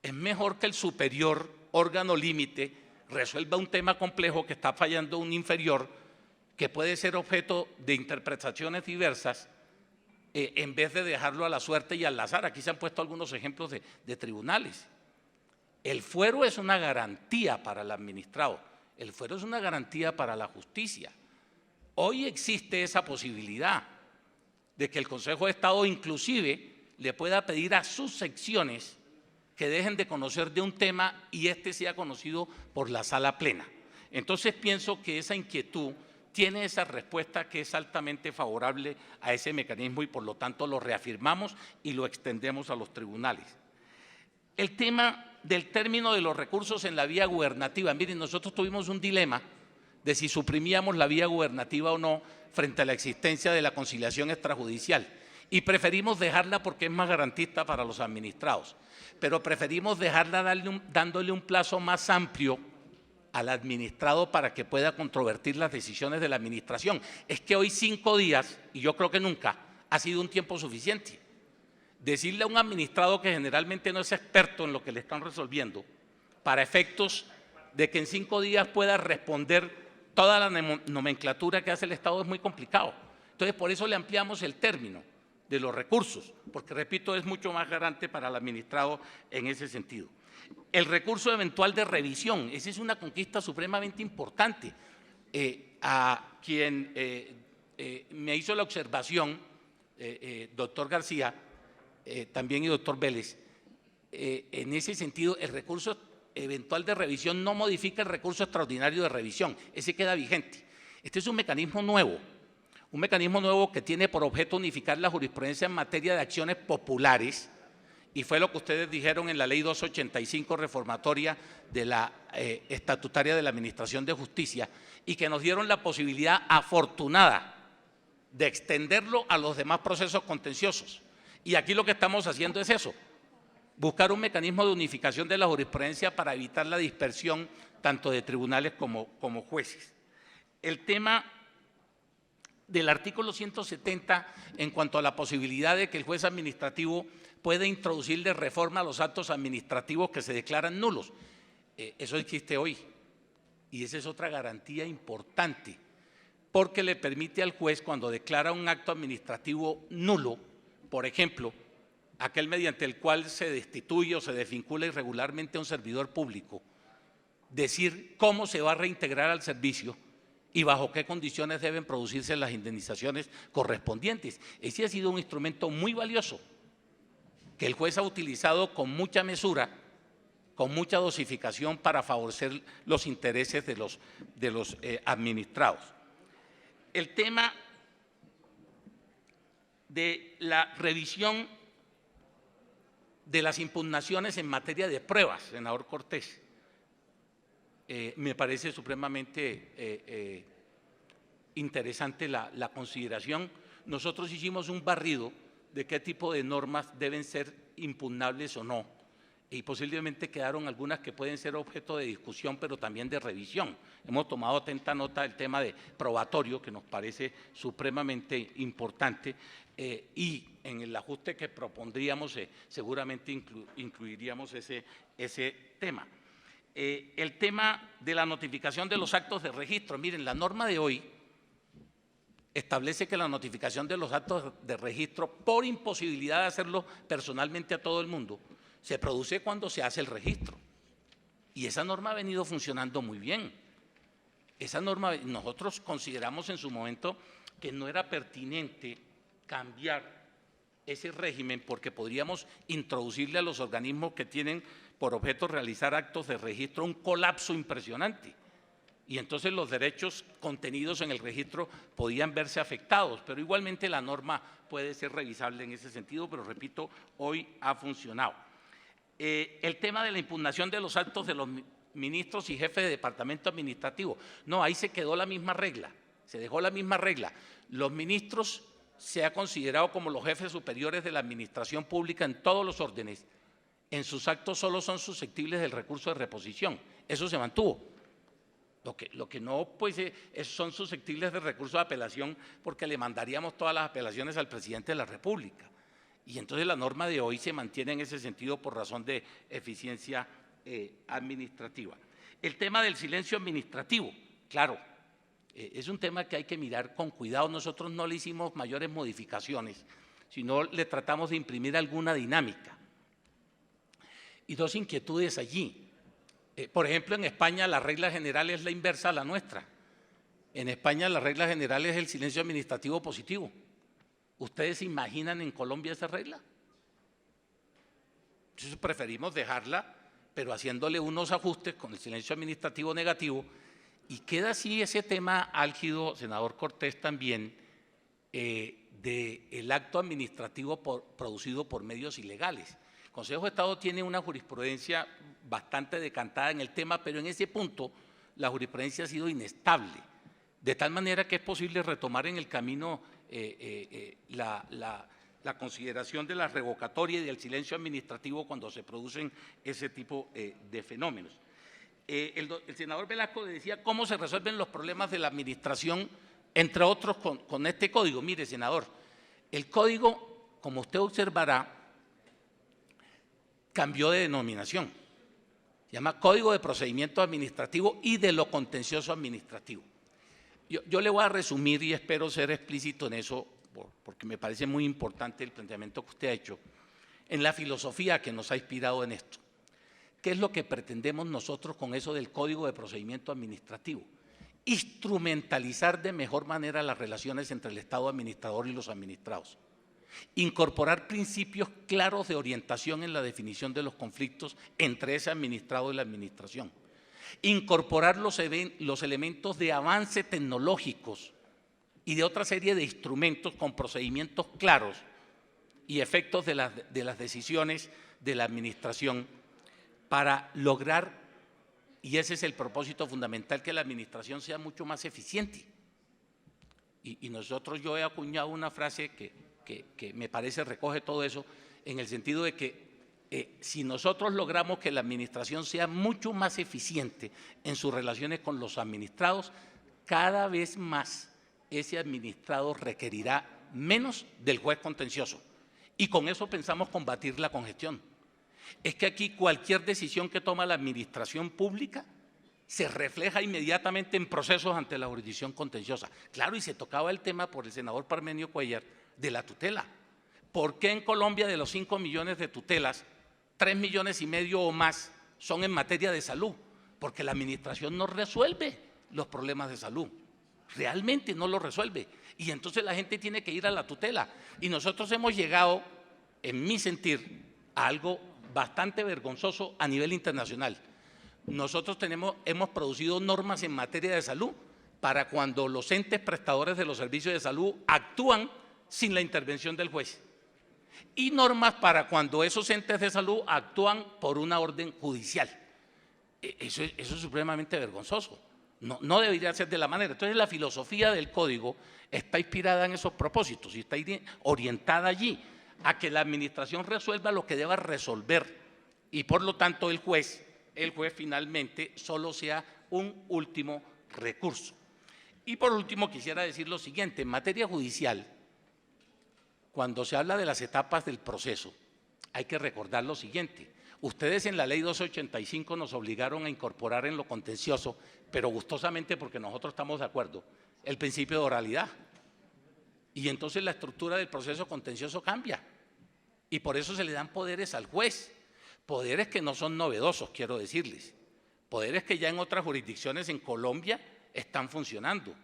Es mejor que el superior órgano límite resuelva un tema complejo que está fallando un inferior, que puede ser objeto de interpretaciones diversas, en vez de dejarlo a la suerte y al azar. Aquí se han puesto algunos ejemplos de tribunales. El fuero es una garantía para el administrado, el fuero es una garantía para la justicia. Hoy existe esa posibilidad de que el Consejo de Estado inclusive le pueda pedir a sus secciones que dejen de conocer de un tema y este sea conocido por la sala plena. Entonces pienso que esa inquietud tiene esa respuesta que es altamente favorable a ese mecanismo y por lo tanto lo reafirmamos y lo extendemos a los tribunales. El tema del término de los recursos en la vía gubernativa. Miren, nosotros tuvimos un dilema de si suprimíamos la vía gubernativa o no frente a la existencia de la conciliación extrajudicial y preferimos dejarla porque es más garantista para los administrados, pero preferimos dejarla dándole un plazo más amplio al administrado para que pueda controvertir las decisiones de la administración. Es que hoy 5 días, y yo creo que nunca, ha sido un tiempo suficiente. Decirle a un administrado que generalmente no es experto en lo que le están resolviendo, para efectos de que en 5 días pueda responder toda la nomenclatura que hace el Estado es muy complicado. Entonces, por eso le ampliamos el término de los recursos, porque, repito, es mucho más garante para el administrado en ese sentido. El recurso eventual de revisión, esa es una conquista supremamente importante. A quien me hizo la observación, doctor García, también y doctor Vélez, en ese sentido el recurso eventual de revisión no modifica el recurso extraordinario de revisión, ese queda vigente. Este es un mecanismo nuevo que tiene por objeto unificar la jurisprudencia en materia de acciones populares, y fue lo que ustedes dijeron en la Ley 285 reformatoria de la estatutaria de la Administración de Justicia, y que nos dieron la posibilidad afortunada de extenderlo a los demás procesos contenciosos. Y aquí lo que estamos haciendo es eso, buscar un mecanismo de unificación de la jurisprudencia para evitar la dispersión tanto de tribunales como jueces. El tema del artículo 170 en cuanto a la posibilidad de que el juez administrativo pueda introducirle reforma a los actos administrativos que se declaran nulos. Eso existe hoy y esa es otra garantía importante, porque le permite al juez, cuando declara un acto administrativo nulo, por ejemplo, aquel mediante el cual se destituye o se desvincula irregularmente a un servidor público, decir cómo se va a reintegrar al servicio y bajo qué condiciones deben producirse las indemnizaciones correspondientes. Ese ha sido un instrumento muy valioso que el juez ha utilizado con mucha mesura con mucha dosificación para favorecer los intereses de los administrados. El tema de la revisión de las impugnaciones en materia de pruebas, senador Cortés, me parece supremamente interesante la consideración. Nosotros hicimos un barrido de qué tipo de normas deben ser impugnables o no, y posiblemente quedaron algunas que pueden ser objeto de discusión, pero también de revisión. Hemos tomado atenta nota del tema de probatorio, que nos parece supremamente importante, y en el ajuste que propondríamos seguramente incluiríamos ese tema. El tema de la notificación de los actos de registro. Miren, la norma de hoy establece que la notificación de los actos de registro, por imposibilidad de hacerlo personalmente a todo el mundo, se produce cuando se hace el registro. Y esa norma ha venido funcionando muy bien. Esa norma, nosotros consideramos en su momento que no era pertinente cambiar ese régimen porque podríamos introducirle a los organismos que tienen por objeto realizar actos de registro un colapso impresionante. Y entonces los derechos contenidos en el registro podían verse afectados, pero igualmente la norma puede ser revisable en ese sentido, pero repito, hoy ha funcionado. El tema de la impugnación de los actos de los ministros y jefes de departamento administrativo. No, ahí se quedó la misma regla, se dejó la misma regla. Los ministros se ha considerado como los jefes superiores de la administración pública en todos los órdenes. En sus actos solo son susceptibles del recurso de reposición. Eso se mantuvo. Lo que no, pues, son susceptibles de recurso de apelación porque le mandaríamos todas las apelaciones al presidente de la República. Y entonces la norma de hoy se mantiene en ese sentido por razón de eficiencia administrativa. El tema del silencio administrativo, claro, es un tema que hay que mirar con cuidado. Nosotros no le hicimos mayores modificaciones, sino le tratamos de imprimir alguna dinámica. Y dos inquietudes allí. Por ejemplo, en España la regla general es la inversa a la nuestra. En España la regla general es el silencio administrativo positivo. ¿Ustedes se imaginan en Colombia esa regla? Entonces preferimos dejarla, pero haciéndole unos ajustes con el silencio administrativo negativo, y queda así ese tema álgido, senador Cortés, también, del acto administrativo producido por medios ilegales. El Consejo de Estado tiene una jurisprudencia bastante decantada en el tema, pero en ese punto la jurisprudencia ha sido inestable, de tal manera que es posible retomar en el camino la consideración de la revocatoria y del silencio administrativo cuando se producen ese tipo de fenómenos. El senador Velasco decía cómo se resuelven los problemas de la administración, entre otros con este código. Mire, senador, el código, como usted observará, cambió de denominación. Se llama Código de Procedimiento Administrativo y de lo Contencioso Administrativo. Yo le voy a resumir y espero ser explícito en eso, porque me parece muy importante el planteamiento que usted ha hecho, en la filosofía que nos ha inspirado en esto. ¿Qué es lo que pretendemos nosotros con eso del Código de Procedimiento Administrativo? Instrumentalizar de mejor manera las relaciones entre el Estado administrador y los administrados. Incorporar principios claros de orientación en la definición de los conflictos entre ese administrado y la administración. Incorporar los elementos de avance tecnológicos y de otra serie de instrumentos con procedimientos claros y efectos de las decisiones de la administración para lograr, y ese es el propósito fundamental, que la administración sea mucho más eficiente. Y yo he acuñado una frase que me parece recoge todo eso, en el sentido de que si nosotros logramos que la administración sea mucho más eficiente en sus relaciones con los administrados, cada vez más ese administrado requerirá menos del juez contencioso. Y con eso pensamos combatir la congestión. Es que aquí cualquier decisión que toma la administración pública se refleja inmediatamente en procesos ante la jurisdicción contenciosa. Claro, y se tocaba el tema por el senador Parmenio Cuellar de la tutela. ¿Por qué en Colombia de los 5 millones de tutelas, 3,5 millones o más son en materia de salud? Porque la administración no resuelve los problemas de salud, realmente no los resuelve. Y entonces la gente tiene que ir a la tutela. Y nosotros hemos llegado, en mi sentir, a algo bastante vergonzoso a nivel internacional. Nosotros hemos producido normas en materia de salud para cuando los entes prestadores de los servicios de salud actúan sin la intervención del juez, y normas para cuando esos entes de salud actúan por una orden judicial. Eso es supremamente vergonzoso. No debería ser de la manera. Entonces, la filosofía del código está inspirada en esos propósitos y está orientada allí a que la administración resuelva lo que deba resolver y, por lo tanto, el juez finalmente solo sea un último recurso. Y por último, quisiera decir lo siguiente: en materia judicial, cuando se habla de las etapas del proceso, hay que recordar lo siguiente. Ustedes en la ley 1285 nos obligaron a incorporar en lo contencioso, pero gustosamente porque nosotros estamos de acuerdo, el principio de oralidad. Y entonces la estructura del proceso contencioso cambia. Y por eso se le dan poderes al juez. Poderes que no son novedosos, quiero decirles. Poderes que ya en otras jurisdicciones en Colombia están funcionando.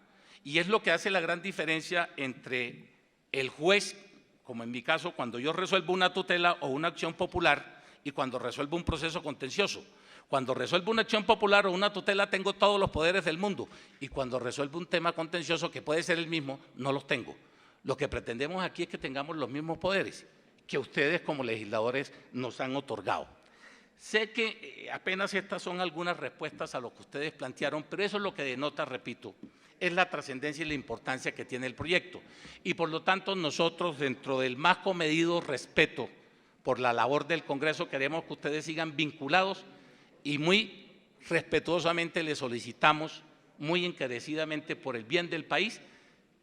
Y es lo que hace la gran diferencia entre el juez, como en mi caso, cuando yo resuelvo una tutela o una acción popular, y cuando resuelvo un proceso contencioso. Cuando resuelvo una acción popular o una tutela tengo todos los poderes del mundo, y cuando resuelvo un tema contencioso, que puede ser el mismo, no los tengo. Lo que pretendemos aquí es que tengamos los mismos poderes que ustedes como legisladores nos han otorgado. Sé que apenas estas son algunas respuestas a lo que ustedes plantearon, pero eso es lo que denota, repito, es la trascendencia y la importancia que tiene el proyecto. Y por lo tanto nosotros, dentro del más comedido respeto por la labor del Congreso, queremos que ustedes sigan vinculados y muy respetuosamente les solicitamos, muy encarecidamente por el bien del país,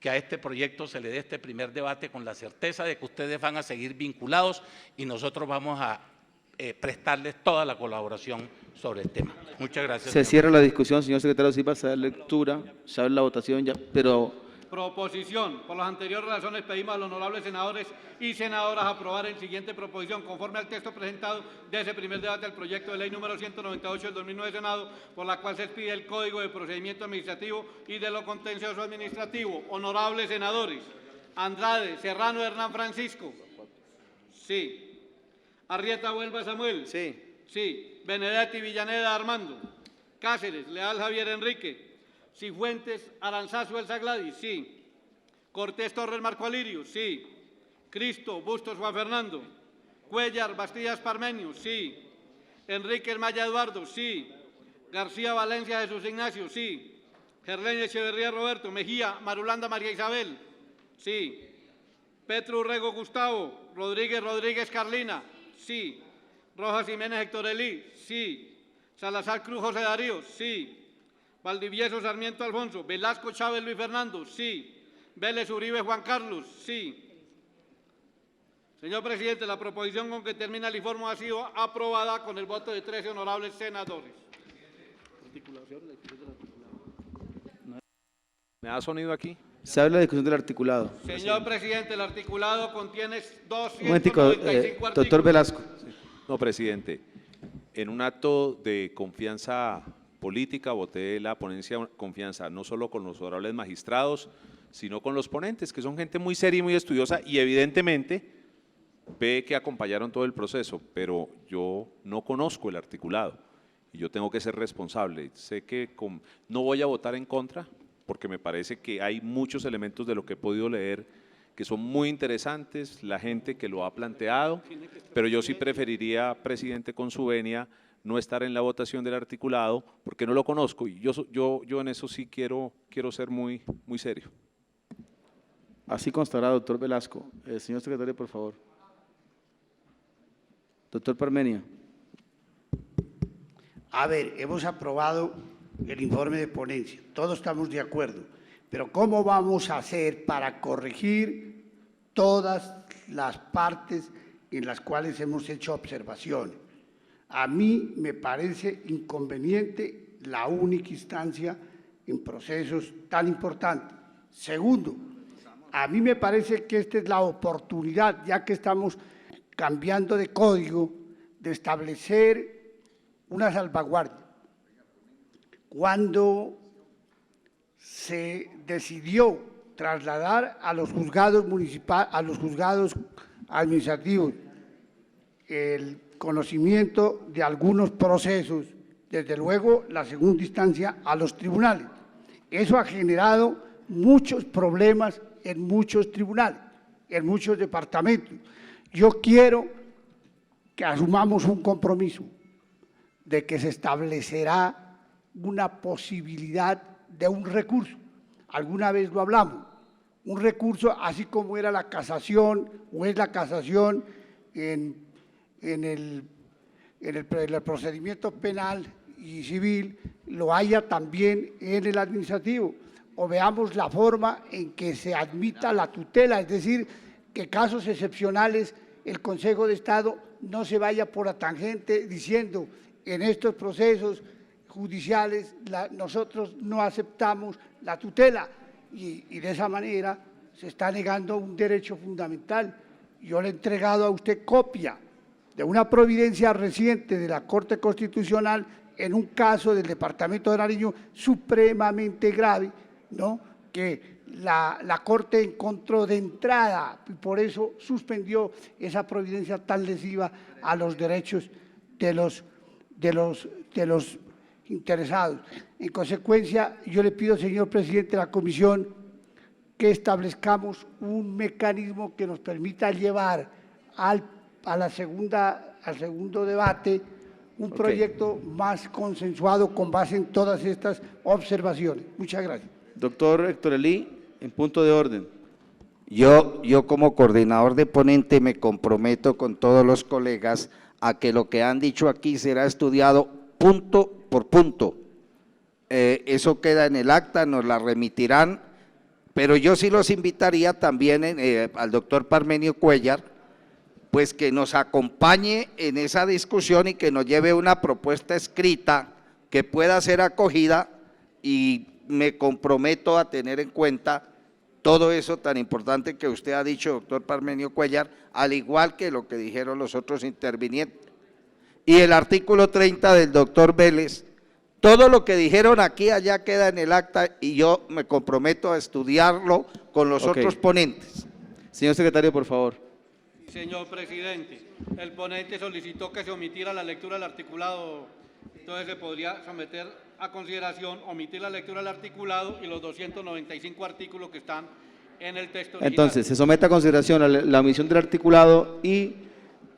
que a este proyecto se le dé este primer debate con la certeza de que ustedes van a seguir vinculados y nosotros vamos a prestarles toda la colaboración sobre el tema. Muchas gracias. Se cierra la discusión, señor secretario. Sí, para dar lectura, se abre la votación ya, pero… Proposición. Por las anteriores razones pedimos a los honorables senadores y senadoras aprobar el siguiente proposición conforme al texto presentado de ese primer debate del proyecto de ley número 198 del 2009 Senado, por la cual se expide el Código de Procedimiento Administrativo y de lo Contencioso Administrativo. Honorables senadores: Andrade, Serrano Hernán Francisco. Sí. Arrieta Huelva Samuel. Sí. Benedetti Villaneda Armando. Cáceres Leal Javier Enrique. Cifuentes Aranzazu Elsa Gladys, sí. Cortés Torres Marco Alirio, sí. Cristo Bustos Juan Fernando. Cuellar Bastillas Parmenio, sí. Enrique Maya Eduardo, sí. García Valencia Jesús Ignacio, sí. Gerleña Echeverría Roberto. Mejía Marulanda María Isabel, sí. Petro Urrego Gustavo. Rodríguez Carlina, sí. Rojas Jiménez Héctor Elí, sí. Salazar Cruz José Darío, sí. Valdivieso Sarmiento Alfonso. Velasco Chávez Luis Fernando, sí. Vélez Uribe Juan Carlos, sí. Señor presidente, la proposición con que termina el informe ha sido aprobada con el voto de 13 honorables senadores. ¿Me da sonido aquí? Se abre la discusión del articulado. Señor presidente, el articulado contiene 295 Un momentico, artículos. doctor Velasco. No, presidente. En un acto de confianza política voté la ponencia de confianza, no solo con los honorables magistrados, sino con los ponentes, que son gente muy seria y muy estudiosa, y evidentemente ve que acompañaron todo el proceso, pero yo no conozco el articulado y yo tengo que ser responsable. Sé que no voy a votar en contra, porque me parece que hay muchos elementos de lo que he podido leer que son muy interesantes, la gente que lo ha planteado, pero yo sí preferiría, presidente, con su venia, no estar en la votación del articulado porque no lo conozco, y yo en eso sí quiero ser muy serio. Así constará, doctor Velasco. Señor secretario, por favor. Doctor Parmenio. A ver, hemos aprobado el informe de ponencia, todos estamos de acuerdo, pero ¿cómo vamos a hacer para corregir todas las partes en las cuales hemos hecho observaciones? A mí me parece inconveniente la única instancia en procesos tan importantes. Segundo, a mí me parece que esta es la oportunidad, ya que estamos cambiando de código, de establecer una salvaguardia. Cuando se decidió trasladar a los juzgados municipales, a los juzgados administrativos, el conocimiento de algunos procesos, desde luego la segunda instancia a los tribunales. Eso ha generado muchos problemas en muchos tribunales, en muchos departamentos. Yo quiero que asumamos un compromiso de que se establecerá una posibilidad de un recurso. Alguna vez lo hablamos, un recurso así como era la casación o es la casación en el procedimiento penal y civil, lo haya también en el administrativo, o veamos la forma en que se admita la tutela, es decir, que casos excepcionales el Consejo de Estado no se vaya por la tangente diciendo en estos procesos judiciales nosotros no aceptamos la tutela y de esa manera se está negando un derecho fundamental. Yo le he entregado a usted copia de una providencia reciente de la Corte Constitucional en un caso del departamento de Nariño supremamente grave, ¿no?, que la Corte encontró de entrada y por eso suspendió esa providencia tan lesiva a los derechos de los interesados. En consecuencia, yo le pido, señor presidente de la Comisión, que establezcamos un mecanismo que nos permita llevar al segundo debate un proyecto más consensuado con base en todas estas observaciones. Muchas gracias. Doctor Héctor Elí, en punto de orden. Yo como coordinador de ponente me comprometo con todos los colegas a que lo que han dicho aquí será estudiado punto por punto. Eso queda en el acta, nos la remitirán, pero yo sí los invitaría también al doctor Parmenio Cuéllar, pues que nos acompañe en esa discusión y que nos lleve una propuesta escrita que pueda ser acogida, y me comprometo a tener en cuenta todo eso tan importante que usted ha dicho, doctor Parmenio Cuéllar, al igual que lo que dijeron los otros intervinientes. Y el artículo 30 del doctor Vélez, todo lo que dijeron aquí, allá queda en el acta y yo me comprometo a estudiarlo con los otros ponentes. Señor secretario, por favor. Señor presidente, el ponente solicitó que se omitiera la lectura del articulado, entonces se podría someter a consideración, omitir la lectura del articulado y los 295 artículos que están en el texto original. Entonces, se somete a consideración la omisión del articulado y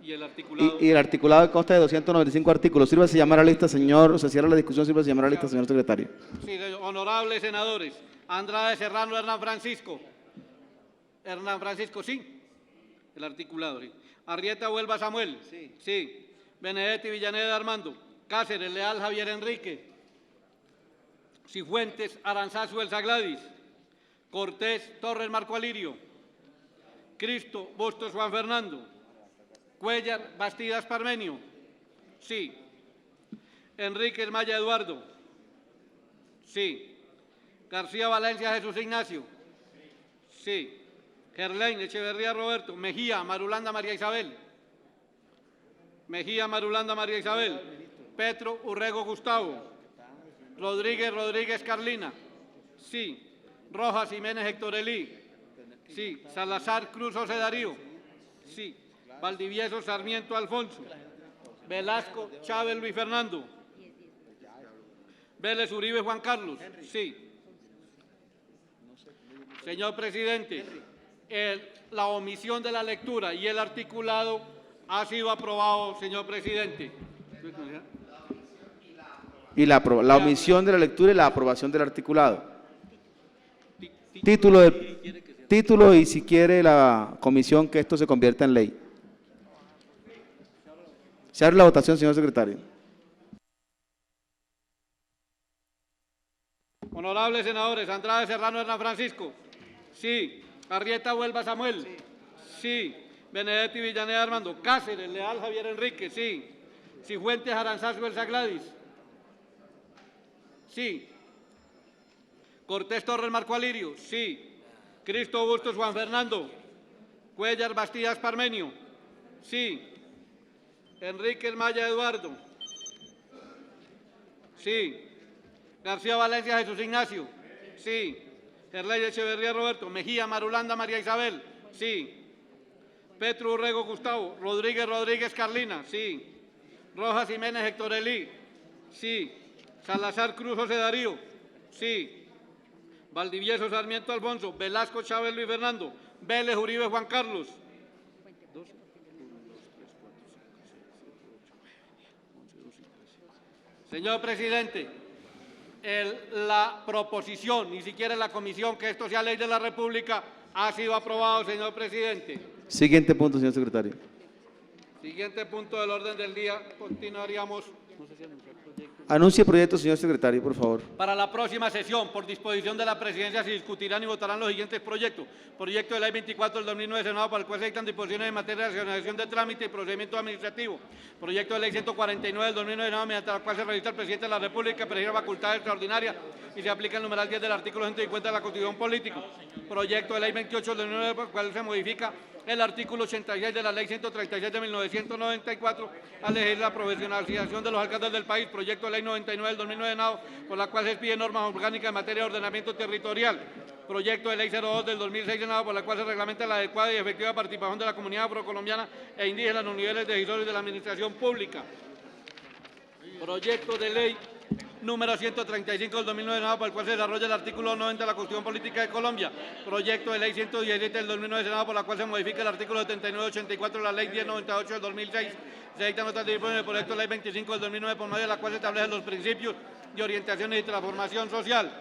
el articulado consta de 295 artículos. Sírvase llamar a la lista, señor, se cierra la discusión, sírvase llamar a la lista, señor secretario. Sí, honorables senadores, Andrade Serrano Hernán Francisco, sí. El articulado, sí. Arrieta Huelva Samuel, sí. Benedetti Villaneda Armando, Cáceres Leal Javier Enrique, Cifuentes Aranzazu Elsa Gladys, Cortés Torres Marco Alirio, Cristo Bustos Juan Fernando, Cuéllar Bastidas Parmenio, sí. Enríquez Maya Eduardo, sí. García Valencia Jesús Ignacio, sí. Gerlain Echeverría Roberto, Mejía Marulanda María Isabel, Petro Urrego Gustavo, Rodríguez Carlina, sí. Rojas Jiménez Héctor Elí, sí. Salazar Cruz José Darío, sí. Valdivieso Sarmiento Alfonso, Velasco Chávez Luis Fernando, Vélez Uribe Juan Carlos, sí. Señor presidente, la omisión de la lectura y el articulado ha sido aprobado, señor presidente. Y la omisión de la lectura y la aprobación del articulado. Título y si quiere la comisión que esto se convierta en ley. Se abre la votación, señor secretario. Honorables senadores, Andrade Serrano Hernán Francisco, sí. Arrieta Huelva Samuel, sí. Benedetti Villaneda Armando, Cáceres Leal Javier Enrique, sí. Cifuentes Aranzazu Elsa Gladys, sí. Cortés Torres Marco Alirio, sí. Cristo Bustos Juan Fernando, Cuéllar Bastidas Parmenio, sí. Enríquez Maya Eduardo, sí. García Valencia Jesús Ignacio, sí. Gerlain Echeverría Roberto, Mejía Marulanda María Isabel, sí. Petro Urrego Gustavo, Rodríguez Rodríguez Carlina, sí. Rojas Jiménez Héctor Elí, sí. Salazar Cruz José Darío, sí. Valdivieso Sarmiento Alfonso, Velasco Chávez Luis Fernando, Vélez Uribe Juan Carlos. Señor presidente, la proposición, ni siquiera la comisión, que esto sea ley de la República, ha sido aprobado, señor presidente. Siguiente punto, señor secretario. Siguiente punto del orden del día, continuaríamos. Anuncie proyecto, señor secretario, por favor. Para la próxima sesión, por disposición de la Presidencia, se discutirán y votarán los siguientes proyectos. Proyecto de Ley 24 del 2009, Senado, para el cual se dictan disposiciones en materia de racionalización de trámite y procedimiento administrativo. Proyecto de Ley 149 del 2009, Senado, mediante la cual se registra el Presidente de la República, presidente facultad extraordinaria y se aplica el numeral 10 del artículo 150 de la Constitución Política. Proyecto de Ley 28 del 2009, por el cual se modifica el artículo 86 de la Ley 136 de 1994 al elegir la profesionalización de los alcaldes del país. Proyecto de Ley 99 del 2009, Senado, por la cual se expiden normas orgánicas en materia de ordenamiento territorial. Proyecto de Ley 02 del 2006, Senado, por la cual se reglamenta la adecuada y efectiva participación de la comunidad afrocolombiana e indígena en los niveles decisorios de la administración pública. Proyecto de Ley número 135 del 2009, Senado, por el cual se desarrolla el artículo 90 de la Constitución Política de Colombia. Proyecto de Ley 117 del 2009, Senado, por la cual se modifica el artículo 79-84 de la Ley 1098 del 2006. Se dictan otras disposiciones del proyecto de Ley 25 del 2009, por medio de la cual se establecen los principios de orientación y transformación social.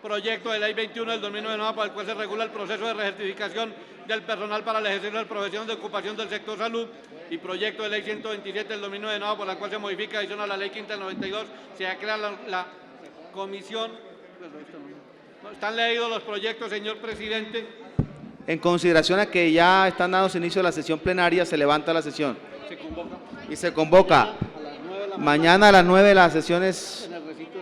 Proyecto de Ley 21 del 2009, Senado, por el cual se regula el proceso de recertificación del personal para el ejercicio de profesión de ocupación del sector salud. Y proyecto de Ley 127 del 2009, Senado, por la cual se modifica adición a la Ley 5 del 92, se crea la comisión. Están leídos los proyectos, señor presidente. En consideración a que ya están dados inicio a la sesión plenaria, se levanta la sesión. Se convoca. Y se convoca mañana a las 9 las sesiones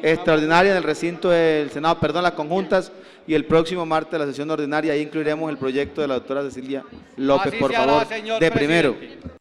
extraordinarias en el recinto del Senado, perdón, las conjuntas, y el próximo martes la sesión ordinaria. Ahí incluiremos el proyecto de la doctora Cecilia López, Así por se hará, favor, señor de primero. presidente.